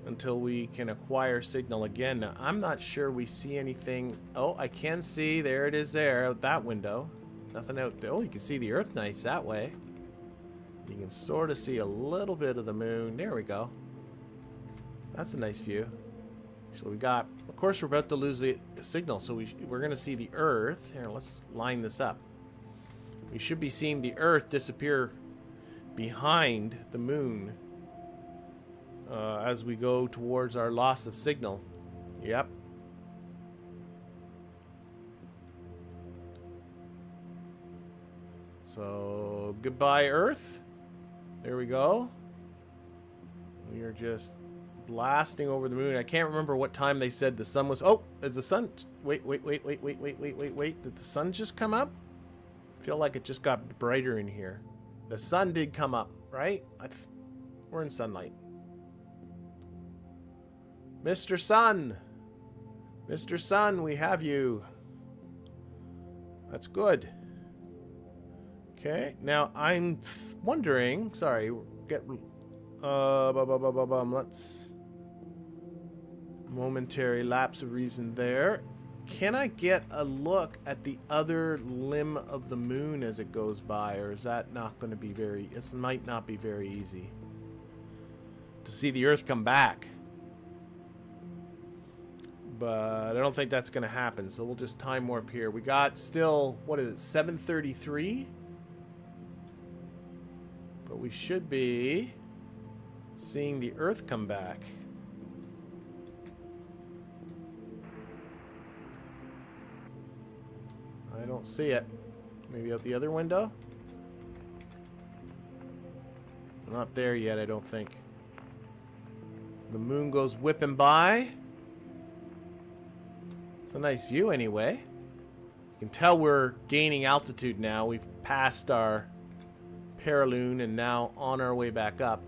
until we can acquire signal again. Now, I'm not sure we see anything. Oh, I can see. There it is there, out that window. Nothing out there. Oh, you can see the Earth nice that way. You can sort of see a little bit of the moon. There we go. That's a nice view. So we got, of course, we're about to lose the signal, so we're going to see the Earth. Here, let's line this up. We should be seeing the Earth disappear behind the moon as we go towards our loss of signal. Yep. So, goodbye, Earth. There we go. We are just blasting over the moon. I can't remember what time they said the sun was. Oh, is the sun? Wait. Did the sun just come up? I feel like it just got brighter in here. The sun did come up, right? We're in sunlight. Mr. Sun. Mr. Sun, we have you. That's good. Okay, now I'm wondering, sorry, let's, momentary lapse of reason there. Can I get a look at the other limb of the moon as it goes by, or is that not going to be very, it might not be very easy to see the Earth come back. But I don't think that's going to happen, so we'll just time warp here. We got still, what is it, 7:33? But we should be seeing the Earth come back. I don't see it. Maybe out the other window? Not there yet, I don't think. The moon goes whipping by. It's a nice view anyway. You can tell we're gaining altitude now. We've passed our Paraloon and now on our way back up.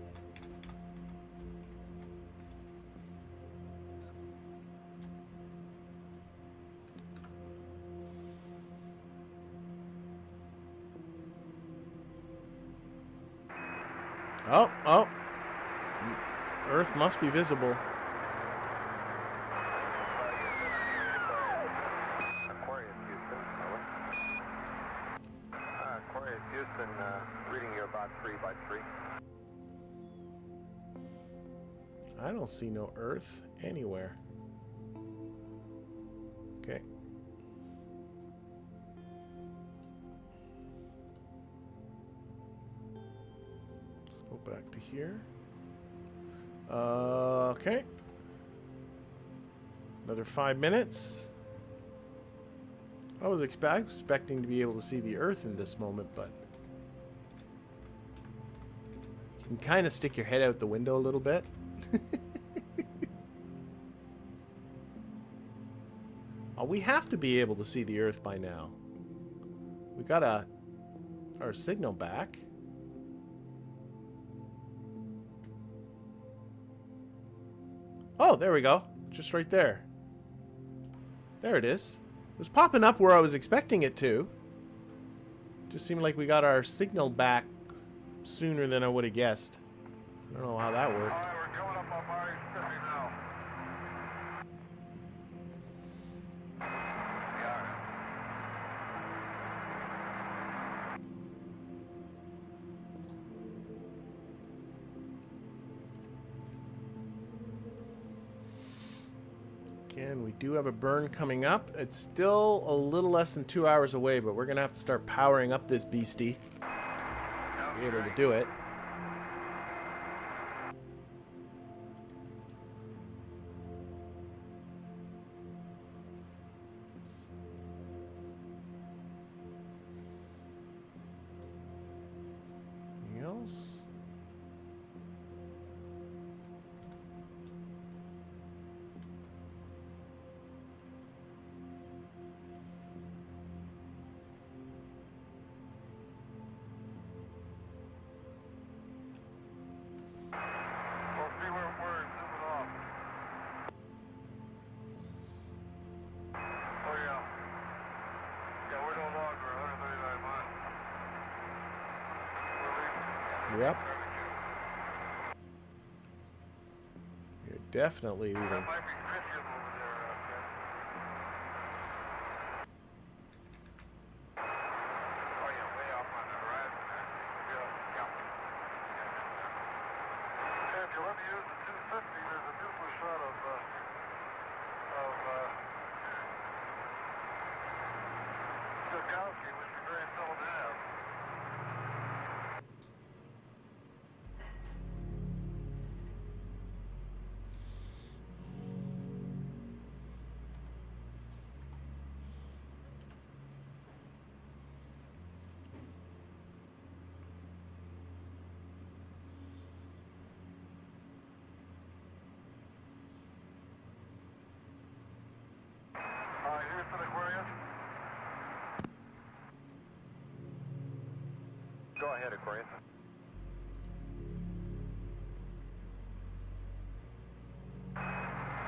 Oh. Earth must be visible. Aquarius Houston, reading you about 3 by 3. I don't see no Earth anywhere. Okay. Let's go back to here. Okay. Another 5 minutes. I was expecting to be able to see the Earth in this moment, but you can kind of stick your head out the window a little bit. Oh, we have to be able to see the Earth by now. We got our signal back. Oh, there we go. Just right there. There it is. It was popping up where I was expecting it to. Just seemed like we got our signal back sooner than I would have guessed. I don't know how that worked. Alright, we're going up on Mars 50 now. Again, we do have a burn coming up. It's still a little less than 2 hours away, but we're going to have to start powering up this beastie to be able to do it. Anything else? We'll see where we're zooming off. Oh yeah. Yeah, we're no longer 139 miles. We're leaving. Yep. We're Definitely leaving. That might be Christian over there. Oh yeah, way off on the horizon there. Yeah. Okay, if you let me use the 250, there's a beautiful shot of Gowski, which we very seldom have. Houston Aquarius. Go ahead, Aquarius.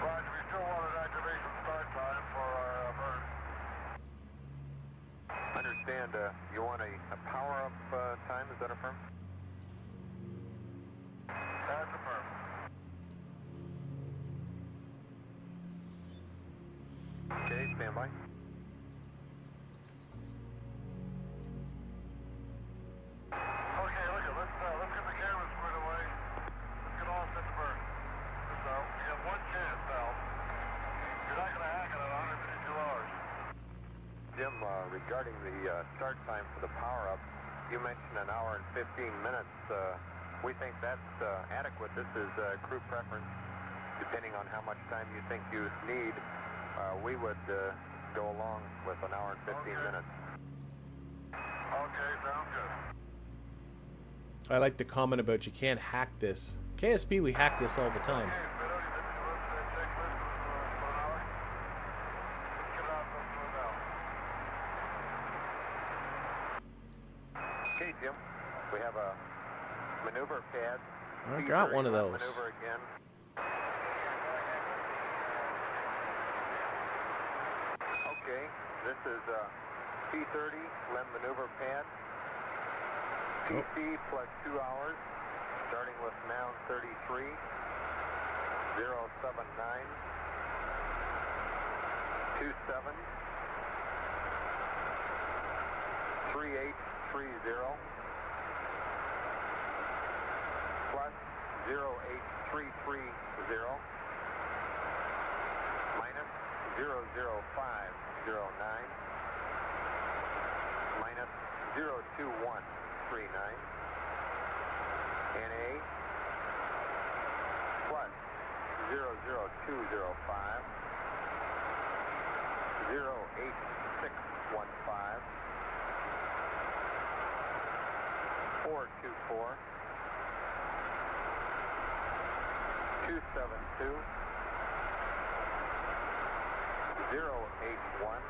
Roger, we still wanted activation start time for our burn. Understand, you want a power-up time, is that affirmed? That's affirmed. Okay, stand by. Okay, look, let's get the cameras squared away. Let's get all set to burn. So, we have one chance, Al. You're not going to hack it at 152 hours. Jim, regarding the start time for the power-up, you mentioned an hour and 15 minutes. We think that's adequate. This is crew preference. Depending on how much time you think you need, we would go along with an hour and 15 minutes. Okay, sounds good. I like the comment about you can't hack this. KSP, we hack this all the time. Okay, Fido, you did the checklist for an hour. Let's get it out now. Okay, Jim, we have a maneuver pad. I got one of those. Maneuver again. Okay, this is P30 LEM maneuver pad. PC plus 2 hours, starting with noun 33, 079, 27, 3830, plus 08330, minus 00509, minus 02139, NA, plus 00205, 08615, 424, 272, 081,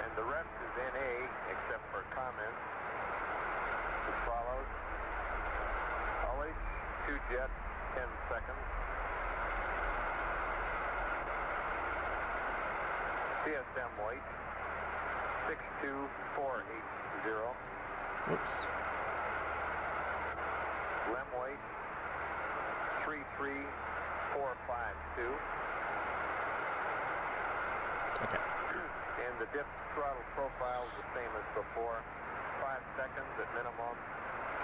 and the rest is NA except for comments as follows. Always 2 jets, 10 seconds. CSM weight 62480. Oops. LEM weight 33452. Okay. And the dip throttle profile is the same as before. 5 seconds at minimum,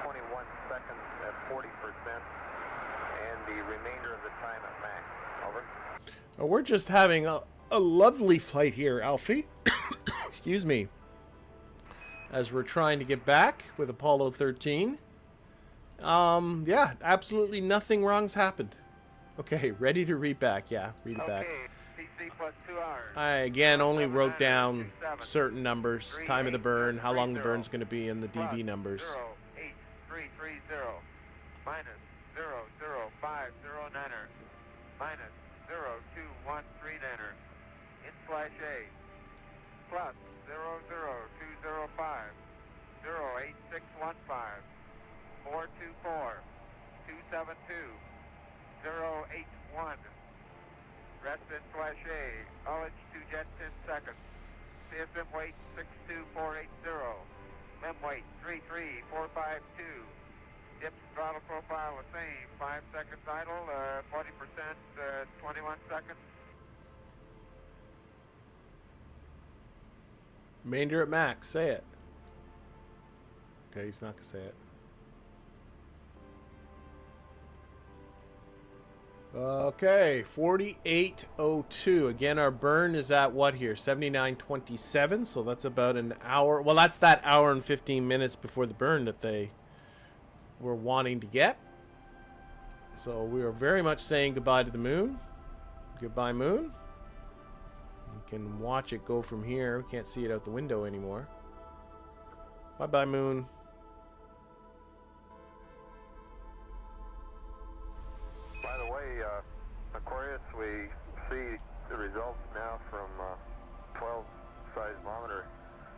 21 seconds at 40%, and the remainder of the time at max. Over. We're just having a lovely flight here, Alfie. Excuse me. As we're trying to get back with Apollo 13. Yeah, absolutely nothing wrong's happened. Okay, ready to read back. Yeah, read it back. Okay, PC plus 2 hours. I, again, only wrote down certain numbers. Time of the burn, how long the burn's going to be, and the DV numbers. 08330, minus 00509er, minus 02139er, in slash A, plus 00205, 08615, 424, 272, 081, rest in slash A, LH 2 jet 10 seconds, CSM weight 62480, LEM weight 33452, Dip throttle profile the same. 5 seconds idle, 40%, 21 seconds. Remainder at max. Say it. Okay, he's not gonna say it. Okay, 48:02. Again, our burn is at what here? 79:27. So that's about an hour. Well, that's that hour and 15 minutes before the burn that they were wanting to get. So we are very much saying goodbye to the moon. Goodbye, moon. We can watch it go from here. We can't see it out the window anymore. Bye-bye, moon. By the way, Aquarius, we see the results now from 12 seismometer.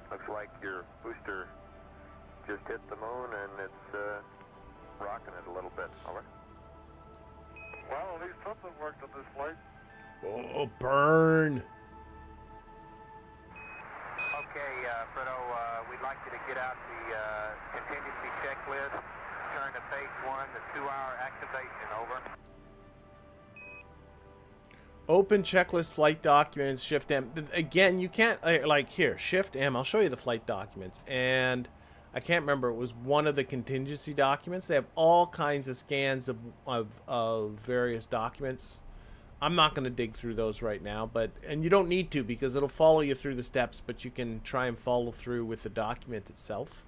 Looks like your booster just hit the moon and it's rocking it a little bit. Over. Well, at least something worked on this flight. Oh, burn. Okay, Fredo, we'd like you to get out the contingency checklist, turn to page 1, the 2-hour activation, over. Open checklist flight documents, Shift M. Again, you can't, like here, Shift M. I'll show you the flight documents. And I can't remember, it was one of the contingency documents. They have all kinds of scans of various documents. I'm not going to dig through those right now, and you don't need to because it'll follow you through the steps, but you can try and follow through with the document itself.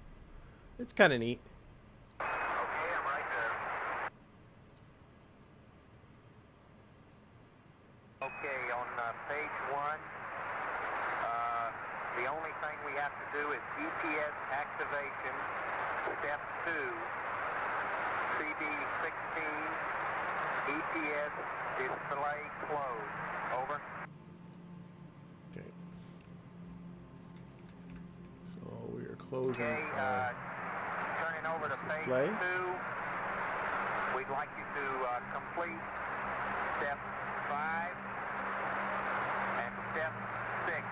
It's kind of neat. Okay, I'm right there. Okay, on page 1, the only thing we have to do is DPS activation, step 2, CD16, EPS display closed. Over. Okay. So we are closing Okay, turning over to display. page 2, we'd like you to complete step 5 and step 6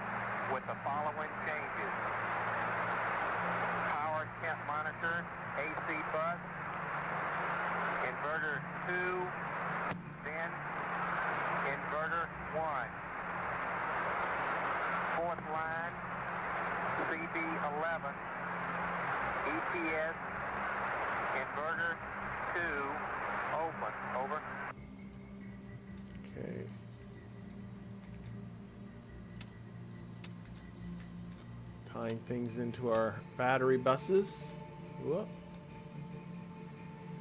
with the following changes. Power temp monitor, AC bus, inverter 2, then inverter 1. Fourth line, CB11, EPS, inverter 2, open. Over. Okay. Tying things into our battery buses. Whoop.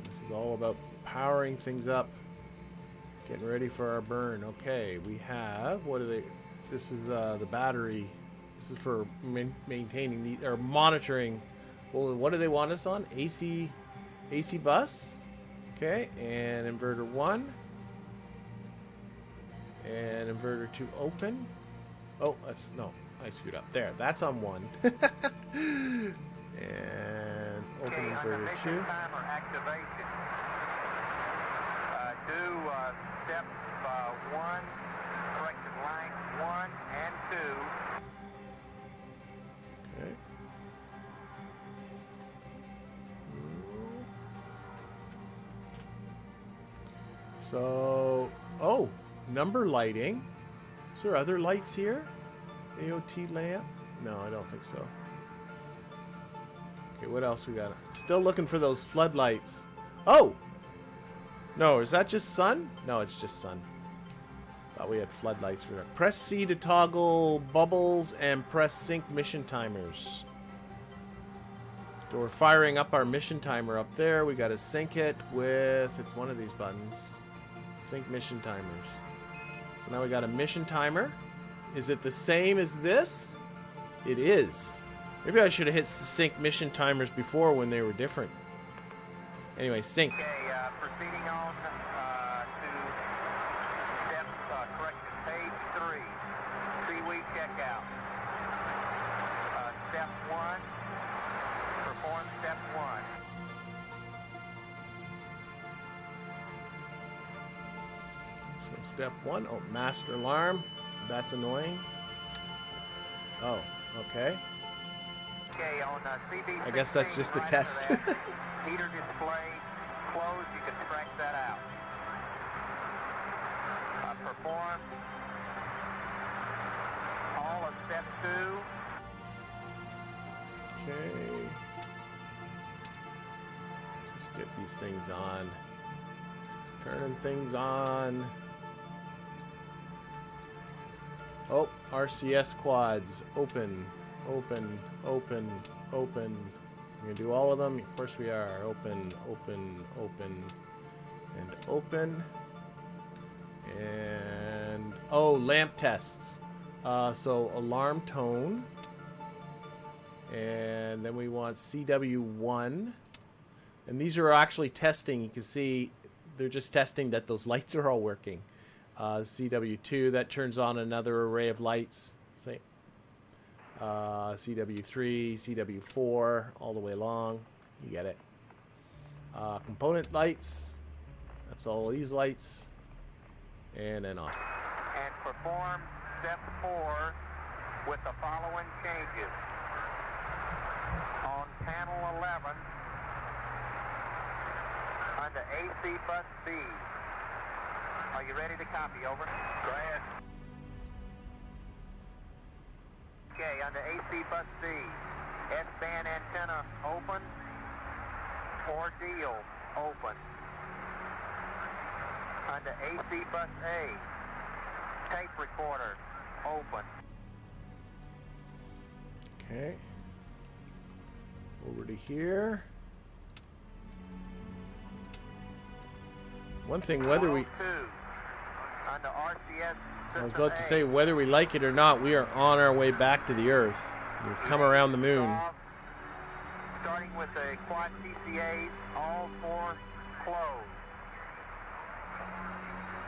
This is all about powering things up. Getting ready for our burn. Okay, we have, what are they? This is the battery. This is for maintaining the, or monitoring. Well, what do they want us on? AC bus. Okay, and inverter 1. And inverter 2 open. Oh, that's, no, I screwed up. There, that's on 1. And open Okay, inverter under 2. mission timer activation, do step 1, corrected line 1 and 2. Okay. So, oh, number lighting. Is there other lights here? AOT lamp? No, I don't think so. Okay, what else we got? Still looking for those floodlights. Oh! No, is that just sun? No, it's just sun. Thought we had floodlights for that. Press C to toggle bubbles and press sync mission timers. So we're firing up our mission timer up there. We got to sync it with, it's one of these buttons. Sync mission timers. So now we got a mission timer. Is it the same as this? It is. Maybe I should have hit sync mission timers before when they were different. Anyway, sync. Okay, proceeding on to step corrected page 3. Seaweed checkout. Step 1. Perform step 1. So step 1. Oh, master alarm. That's annoying. Oh, okay. Okay, on CB16, I guess that's just a right test. under that, heater display closed, you can scratch that out. Perform all of step 2. Okay. Just get these things on. Turning things on. Oh, RCS quads. Open, open, open, open. We're gonna do all of them. Of course we are. Open, open, open, and open. And oh, lamp tests. So alarm tone. And then we want CW1. And these are actually testing. You can see they're just testing that those lights are all working. CW2, that turns on another array of lights. Same. CW3, CW4, all the way along. You get it. Component lights. That's all these lights. And then off. And perform step 4 with the following changes. On panel 11, under AC bus B. Are you ready to copy? Over. Go ahead. Okay, under AC bus C, S-band antenna open, ordeal open. Under AC bus A, tape recorder open. Okay. Over to here. One thing, whether we... Under RCS I was about to say, whether we like it or not, we are on our way back to the Earth. We've come around the moon. Starting with the quad PCAs, all 4 closed.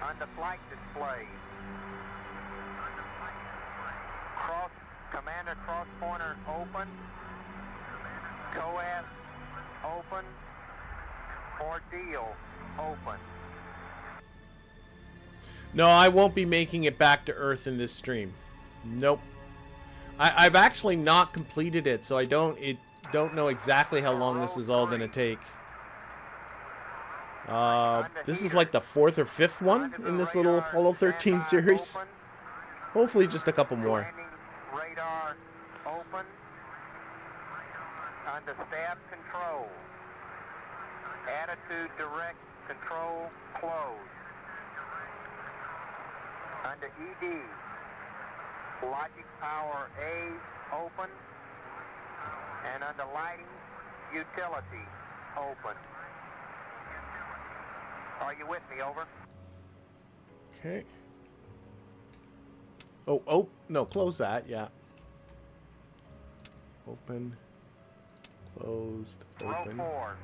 Under flight displays. Commander cross pointer open. COAS open. Ordeal open. No, I won't be making it back to Earth in this stream. Nope. I've actually not completed it, so I don't know exactly how long this is all going to take. This is like the 4th or 5th one in this little Apollo 13 series. Hopefully just a couple more. Radar open. Under stab control. Attitude direct control closed. Under ED. Logic power A open. And under lighting, utility open. Are you with me? Over. Okay. Oh, no, close that, yeah. Open, closed, open. Row 4,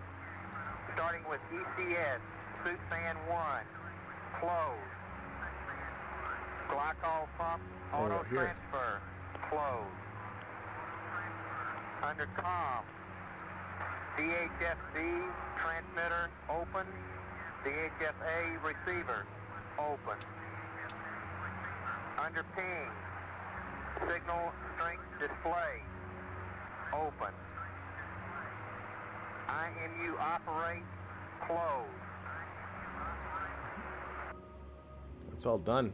starting with ECS, suit fan 1, closed. Glycol pump, auto transfer, closed. Under comm, DHFB transmitter open, DHFA receiver open. Under ping, signal strength display open. IMU operate closed. It's all done.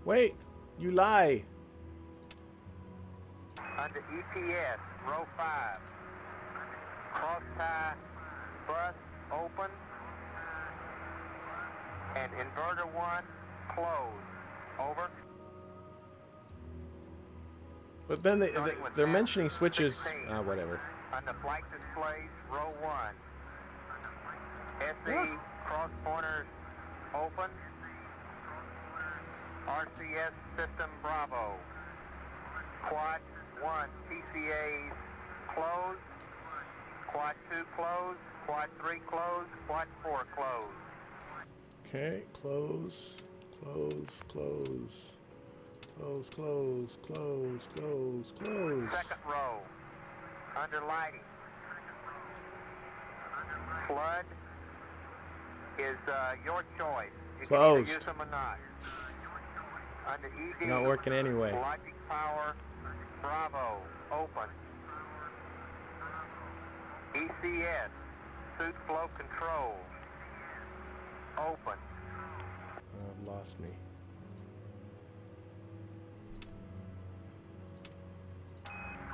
Wait, you lie. Under EPS, row 5, cross tie bus open, and inverter 1 closed. Over. But then they're mentioning switches. 16. Whatever. Under flight displays, row 1. SE cross pointers open. RCS system Bravo. Quad 1 PCAs closed. Quad 2 closed. Quad 3 closed. Quad 4 closed. Okay, close, close, close, close, close, close, close, close. Second row. Under lighting. Flood is your choice. You Closed. can either use them or not. Under ED. Not working anyway. Logic power Bravo open. ECS suit flow control. Open. Lost me.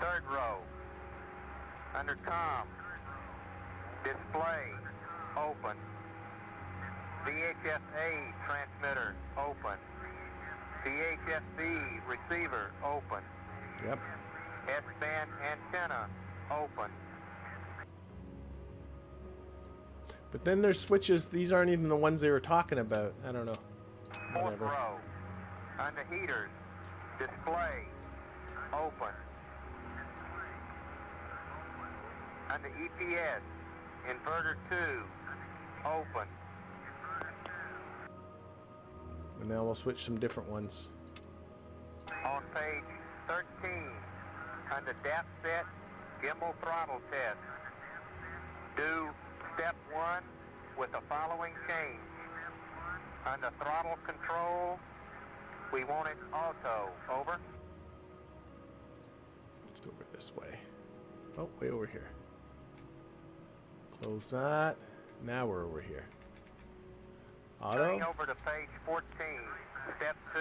Third row. Under comm. Display. Open. VHF-A transmitter. Open. VHF-B receiver. Open. Yep. S-band antenna. Open. But then there's switches. These aren't even the ones they were talking about. I don't know. Fourth Whatever. row. Under heaters. Display. Open. Under EPS. Inverter 2. Open. And now we'll switch some different ones. On page 13. Under DAP set. Gimbal throttle test. Do step 1 with the following change. Under throttle control, we want it auto. Over. Let's go over this way. Oh, way over here. Close that. Now we're over here. Turning Auto. over to page 14, step 2.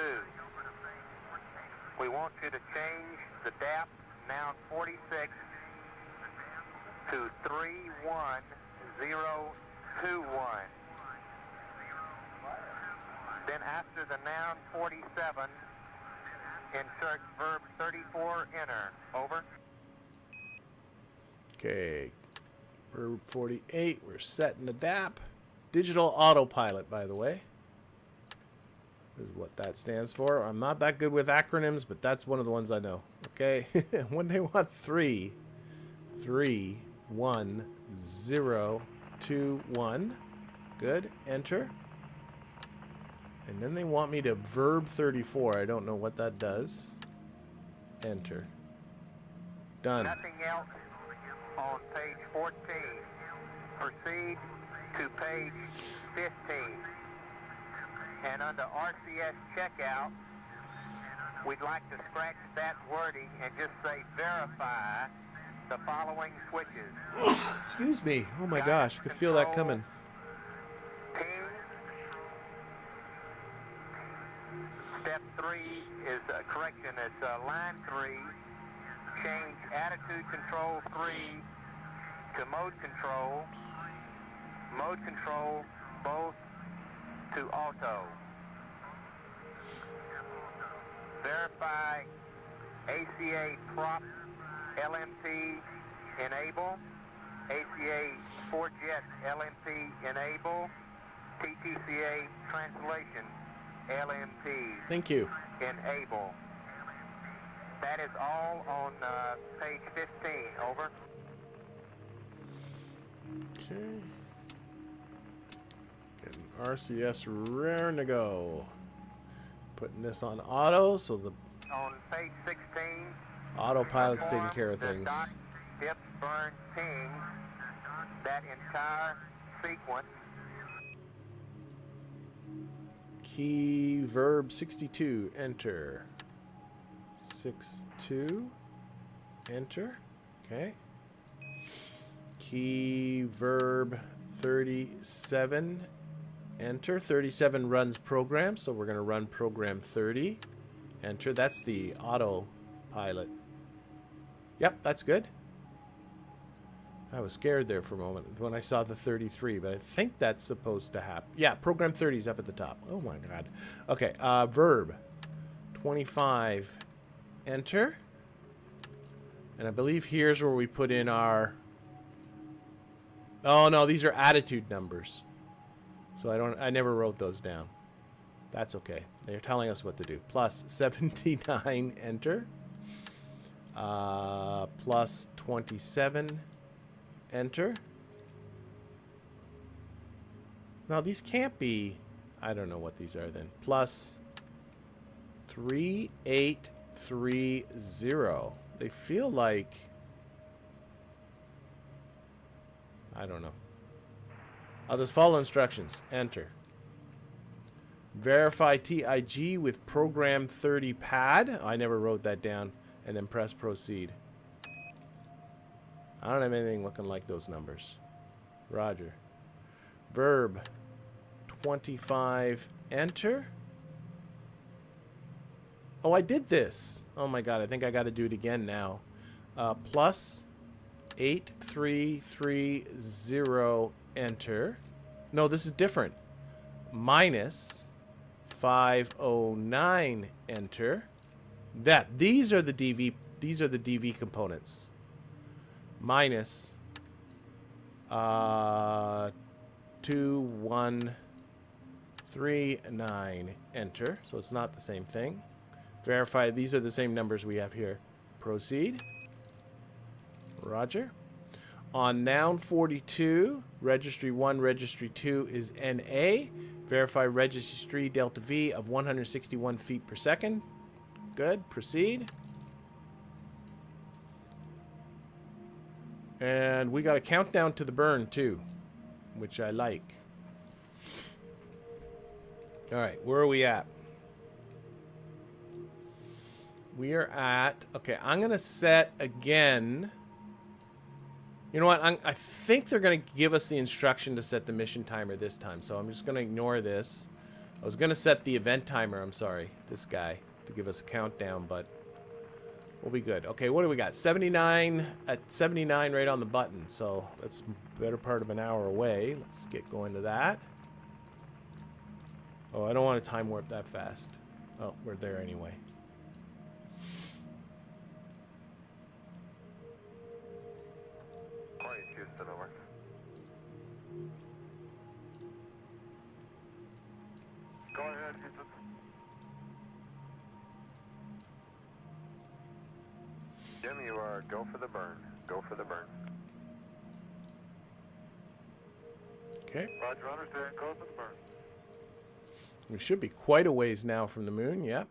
We want you to change the DAP noun 46 to 31021. Then after the noun 47, insert verb 34, enter. Over. Okay. Verb 48. We're setting the DAP. Digital autopilot, by the way. This is what that stands for. I'm not that good with acronyms, but that's one of the ones I know. Okay. When they want 3, 3, 1, 0, 2, 1. Good. Enter. And then they want me to verb 34. I don't know what that does. Enter. Done. Nothing else on page 14. Proceed to page 15. And under RCS checkout, we'd like to scratch that wording and just say verify the following switches. Excuse me. Oh my gosh. I could feel that coming. Ping. Step 3 is correction. It's line 3. Change attitude control 3 to mode control. Mode control both to auto. Verify ACA prop LMP enable. ACA 4-jet LMP enable. TTCA translation LMP Thank you. enable. That is all on page 15. Over. Okay. Getting RCS raring to go. Putting this on auto, so the On page 16, autopilot's taking care of the things. DPS Burn ping that entire sequence. Key verb 62. Enter. 62. Enter. Okay. Key verb 37. Enter. 37 runs program, so we're going to run program 30. Enter. That's the autopilot. Yep, that's good. I was scared there for a moment when I saw the 33, but I think that's supposed to happen. Yeah, program 30 is up at the top. Oh my god. Okay, verb 25. Enter. And I believe here's where we put in our... Oh no, these are attitude numbers. So I never wrote those down. That's okay. They're telling us what to do. Plus 79, enter. Plus 27, enter. Now these can't be... I don't know what these are then. Plus 3830. They feel like... I don't know. I'll just follow instructions. Enter. Verify TIG with program 30 pad. I never wrote that down. And then press proceed. I don't have anything looking like those numbers. Roger. Verb 25, enter. Oh, I did this. Oh my god, I think I got to do it again now. Plus 8330, enter. No, this is different. Minus 509, enter. These are the DV components. Minus 2139, enter. So it's not the same thing. Verify these are the same numbers we have here. Proceed. Roger. On noun 42, registry 1, registry 2 is NA. Verify registry delta V of 161 feet per second. Good. Proceed. And we got a countdown to the burn too, which I like. All right, where are we at? We are at, okay, I'm going to set again. You know what? I think they're going to give us the instruction to set the mission timer this time, so I'm just going to ignore this. I was going to set the event timer, I'm sorry, this guy, to give us a countdown, but we'll be good. Okay, what do we got? 79 at 79 right on the button, so that's the better part of an hour away. Let's get going to that. Oh, I don't want to time warp that fast. Oh, we're there anyway. Houston, over. Go ahead, Houston. Jim, you are go for the burn. Go for the burn. Okay. Roger, understand. Go for the burn. We should be quite a ways now from the moon, yep.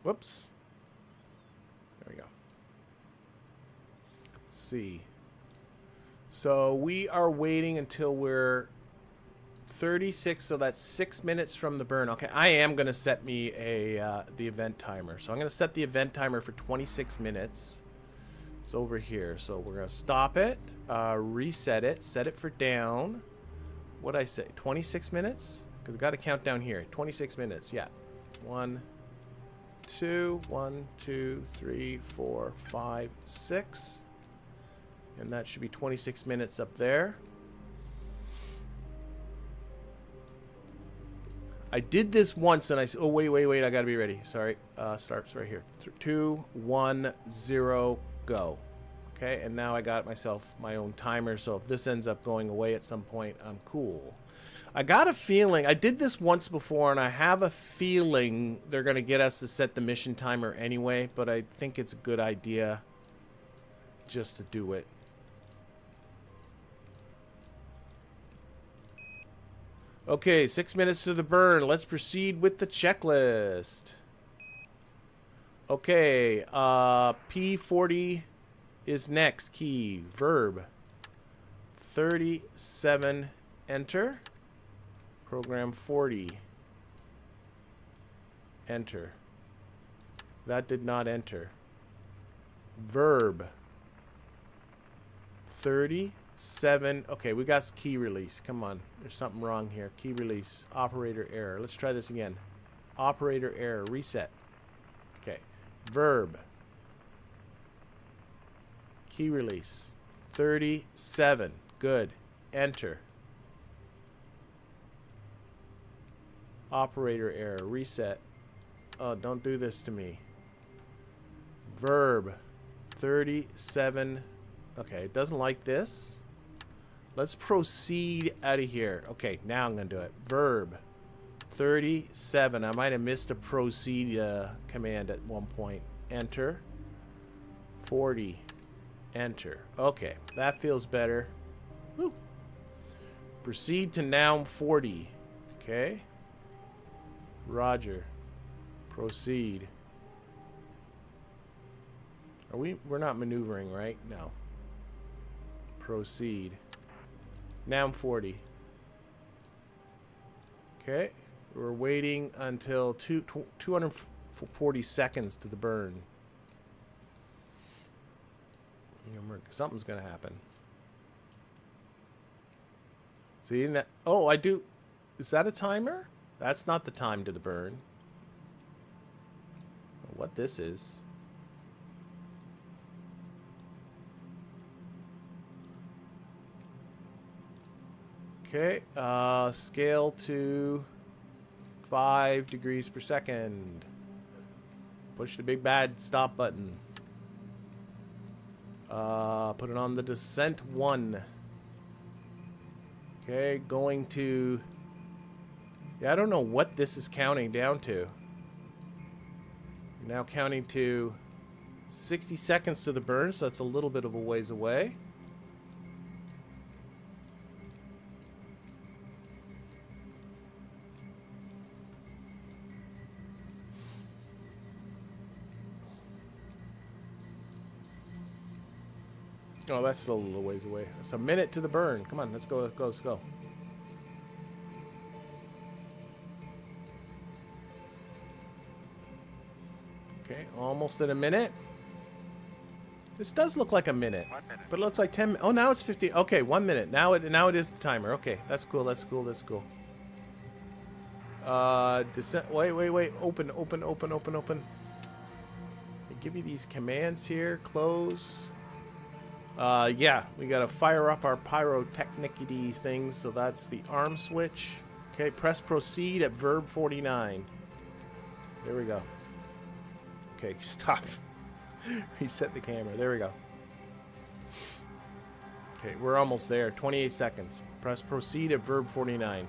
Whoops. There we go. Let's see. So we are waiting until we're 36, so that's 6 minutes from the burn. Okay, I am going to set me a the event timer. So I'm going to set the event timer for 26 minutes. It's over here. So we're going to stop it, reset it, set it for down. What'd I say? 26 minutes? Because we got to count down here. 26 minutes, yeah. 1, 2, 1, 2, 3, 4, 5, 6. And that should be 26 minutes up there. I did this once and I said, oh, wait, I gotta be ready. Sorry, starts right here. 2, 1, 0, go. Okay, and now I got myself my own timer, so if this ends up going away at some point, I'm cool. I got a feeling, I did this once before, and I have a feeling they're gonna get us to set the mission timer anyway, but I think it's a good idea just to do it. Okay, 6 minutes to the burn. Let's proceed with the checklist. Okay, P40 is next. Key, verb. 37, enter. Program 40. Enter. That did not enter. Verb. 37. Okay, we got key release. Come on. There's something wrong here. Key release. Operator error. Let's try this again. Operator error. Reset. Okay. Verb. Key release. 37. Good. Enter. Operator error. Reset. Oh, don't do this to me. Verb. 37. Okay, it doesn't like this. Let's proceed out of here. Okay, now I'm going to do it. Verb 37. I might have missed a proceed command at one point. Enter. 40. Enter. Okay, that feels better. Woo. Proceed to noun 40. Okay. Roger. Proceed. We're not maneuvering, right? No. Proceed. Noun 40. Okay. We're waiting until 240 seconds to the burn. Something's going to happen. See that? Oh, I do. Is that a timer? That's not the time to the burn. What this is? Okay, scale to 5 degrees per second. Push the big bad stop button. Put it on the descent 1. Okay, going to... Yeah, I don't know what this is counting down to. Now counting to 60 seconds to the burn, so that's a little bit of a ways away. Oh, that's still a little ways away. It's a minute to the burn. Come on, let's go, let's go, let's go. Okay, almost at a minute. This does look like a minute, 1 minute. but it looks like 10. Oh, now it's 50. Okay, 1 minute. Now it is the timer. Okay, that's cool. That's cool. That's cool. Descent. Wait. Open. They give you these commands here. Close. Yeah, we gotta fire up our pyrotechnic-y things. So that's the arm switch. Okay, press proceed at verb 49. There we go. Okay, stop. Reset the camera. There we go. Okay, we're almost there. 28 seconds. Press proceed at verb 49.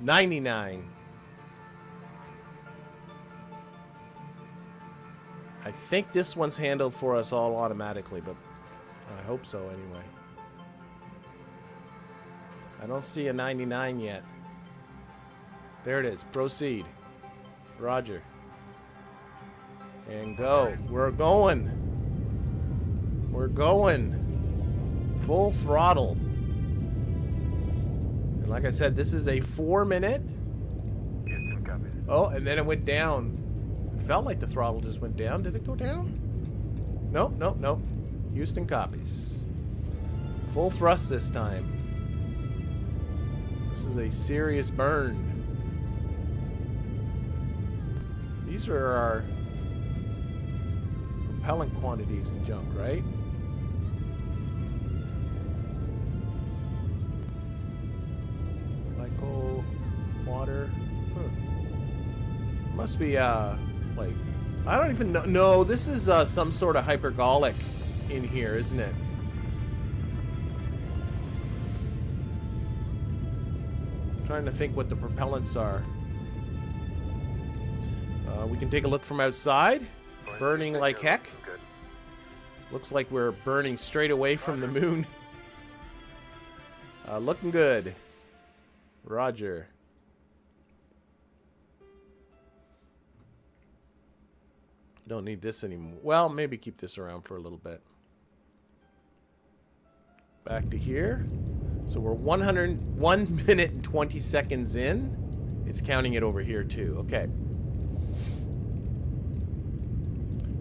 99. I think this one's handled for us all automatically, but I hope so anyway. I don't see a 99 yet. There it is. Proceed. Roger. And go. We're going. We're going. Full throttle. And like I said, this is a 4-minute. Oh, and then it went down. It felt like the throttle just went down. Did it go down? Nope. Houston copies. Full thrust this time. This is a serious burn. These are our propellant quantities and junk, right? Glycol, water. Huh. Must be, like, I don't even know. No, this is some sort of hypergolic in here, isn't it? I'm trying to think what the propellants are. We can take a look from outside. Burning like heck. Looks like we're burning straight away from the moon. Looking good. Roger. Don't need this anymore. Well, maybe keep this around for a little bit. Back to here. So we're 1 minute and 20 seconds in. It's counting it over here too. Okay.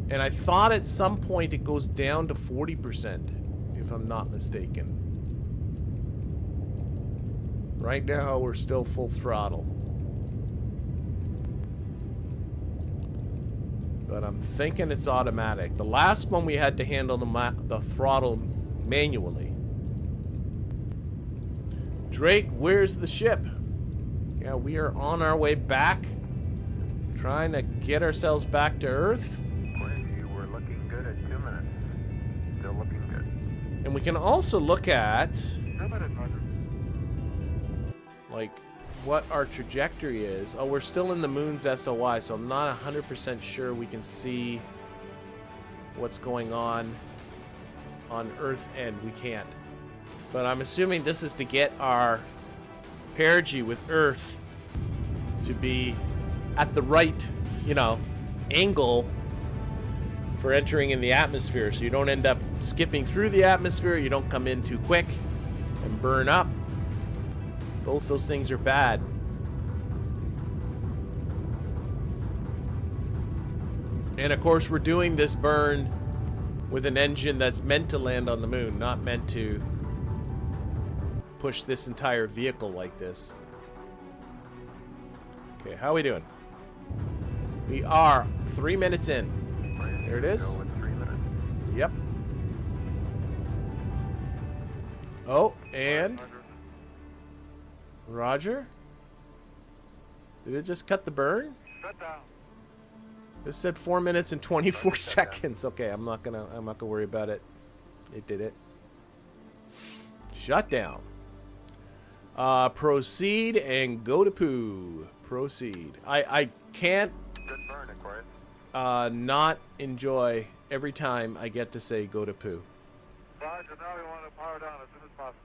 And I thought at some point it goes down to 40%, if I'm not mistaken. Right now, we're still full throttle. But I'm thinking it's automatic. The last one we had to handle the throttle manually. Drake, where's the ship? Yeah, we are on our way back. Trying to get ourselves back to Earth. And we can also look at, like, what our trajectory is. Oh, we're still in the moon's SOI, so I'm not 100% sure we can see what's going on Earth End. We can't. But I'm assuming this is to get our perigee with Earth to be at the right, you know, angle for entering in the atmosphere, so you don't end up skipping through the atmosphere, you don't come in too quick and burn up. Both those things are bad. And of course we're doing this burn with an engine that's meant to land on the moon, not meant to push this entire vehicle like this. Okay, how are we doing? We are 3 minutes in. There it is. Yep. Oh, and Roger? Did it just cut the burn? Shut down. This said 4 minutes and 24 seconds. Okay, I'm not gonna worry about it. It did it. Shut down. Proceed and go to poo. Proceed. I can't Good burn, Aquarius. not enjoy every time I get to say go to poo. Roger, now we want to power down as soon as possible.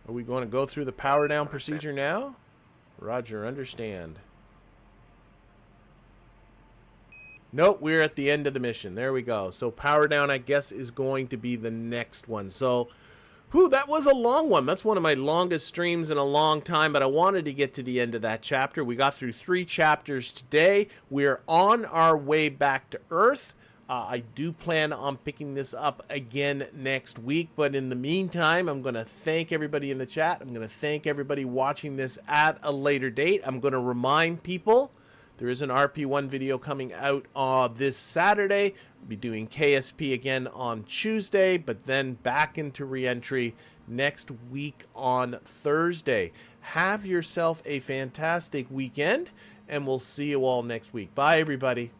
Are we going to go through the power down procedure now? Roger, understand. Nope, we're at the end of the mission. There we go. So power down, I guess, is going to be the next one. So, whew, that was a long one. That's one of my longest streams in a long time, but I wanted to get to the end of that chapter. We got through 3 chapters today. We're on our way back to Earth. I do plan on picking this up again next week, but in the meantime, I'm going to thank everybody in the chat. I'm going to thank everybody watching this at a later date. I'm going to remind people there is an RP1 video coming out this Saturday. We'll be doing KSP again on Tuesday, but then back into Reentry next week on Thursday. Have yourself a fantastic weekend, and we'll see you all next week. Bye, everybody.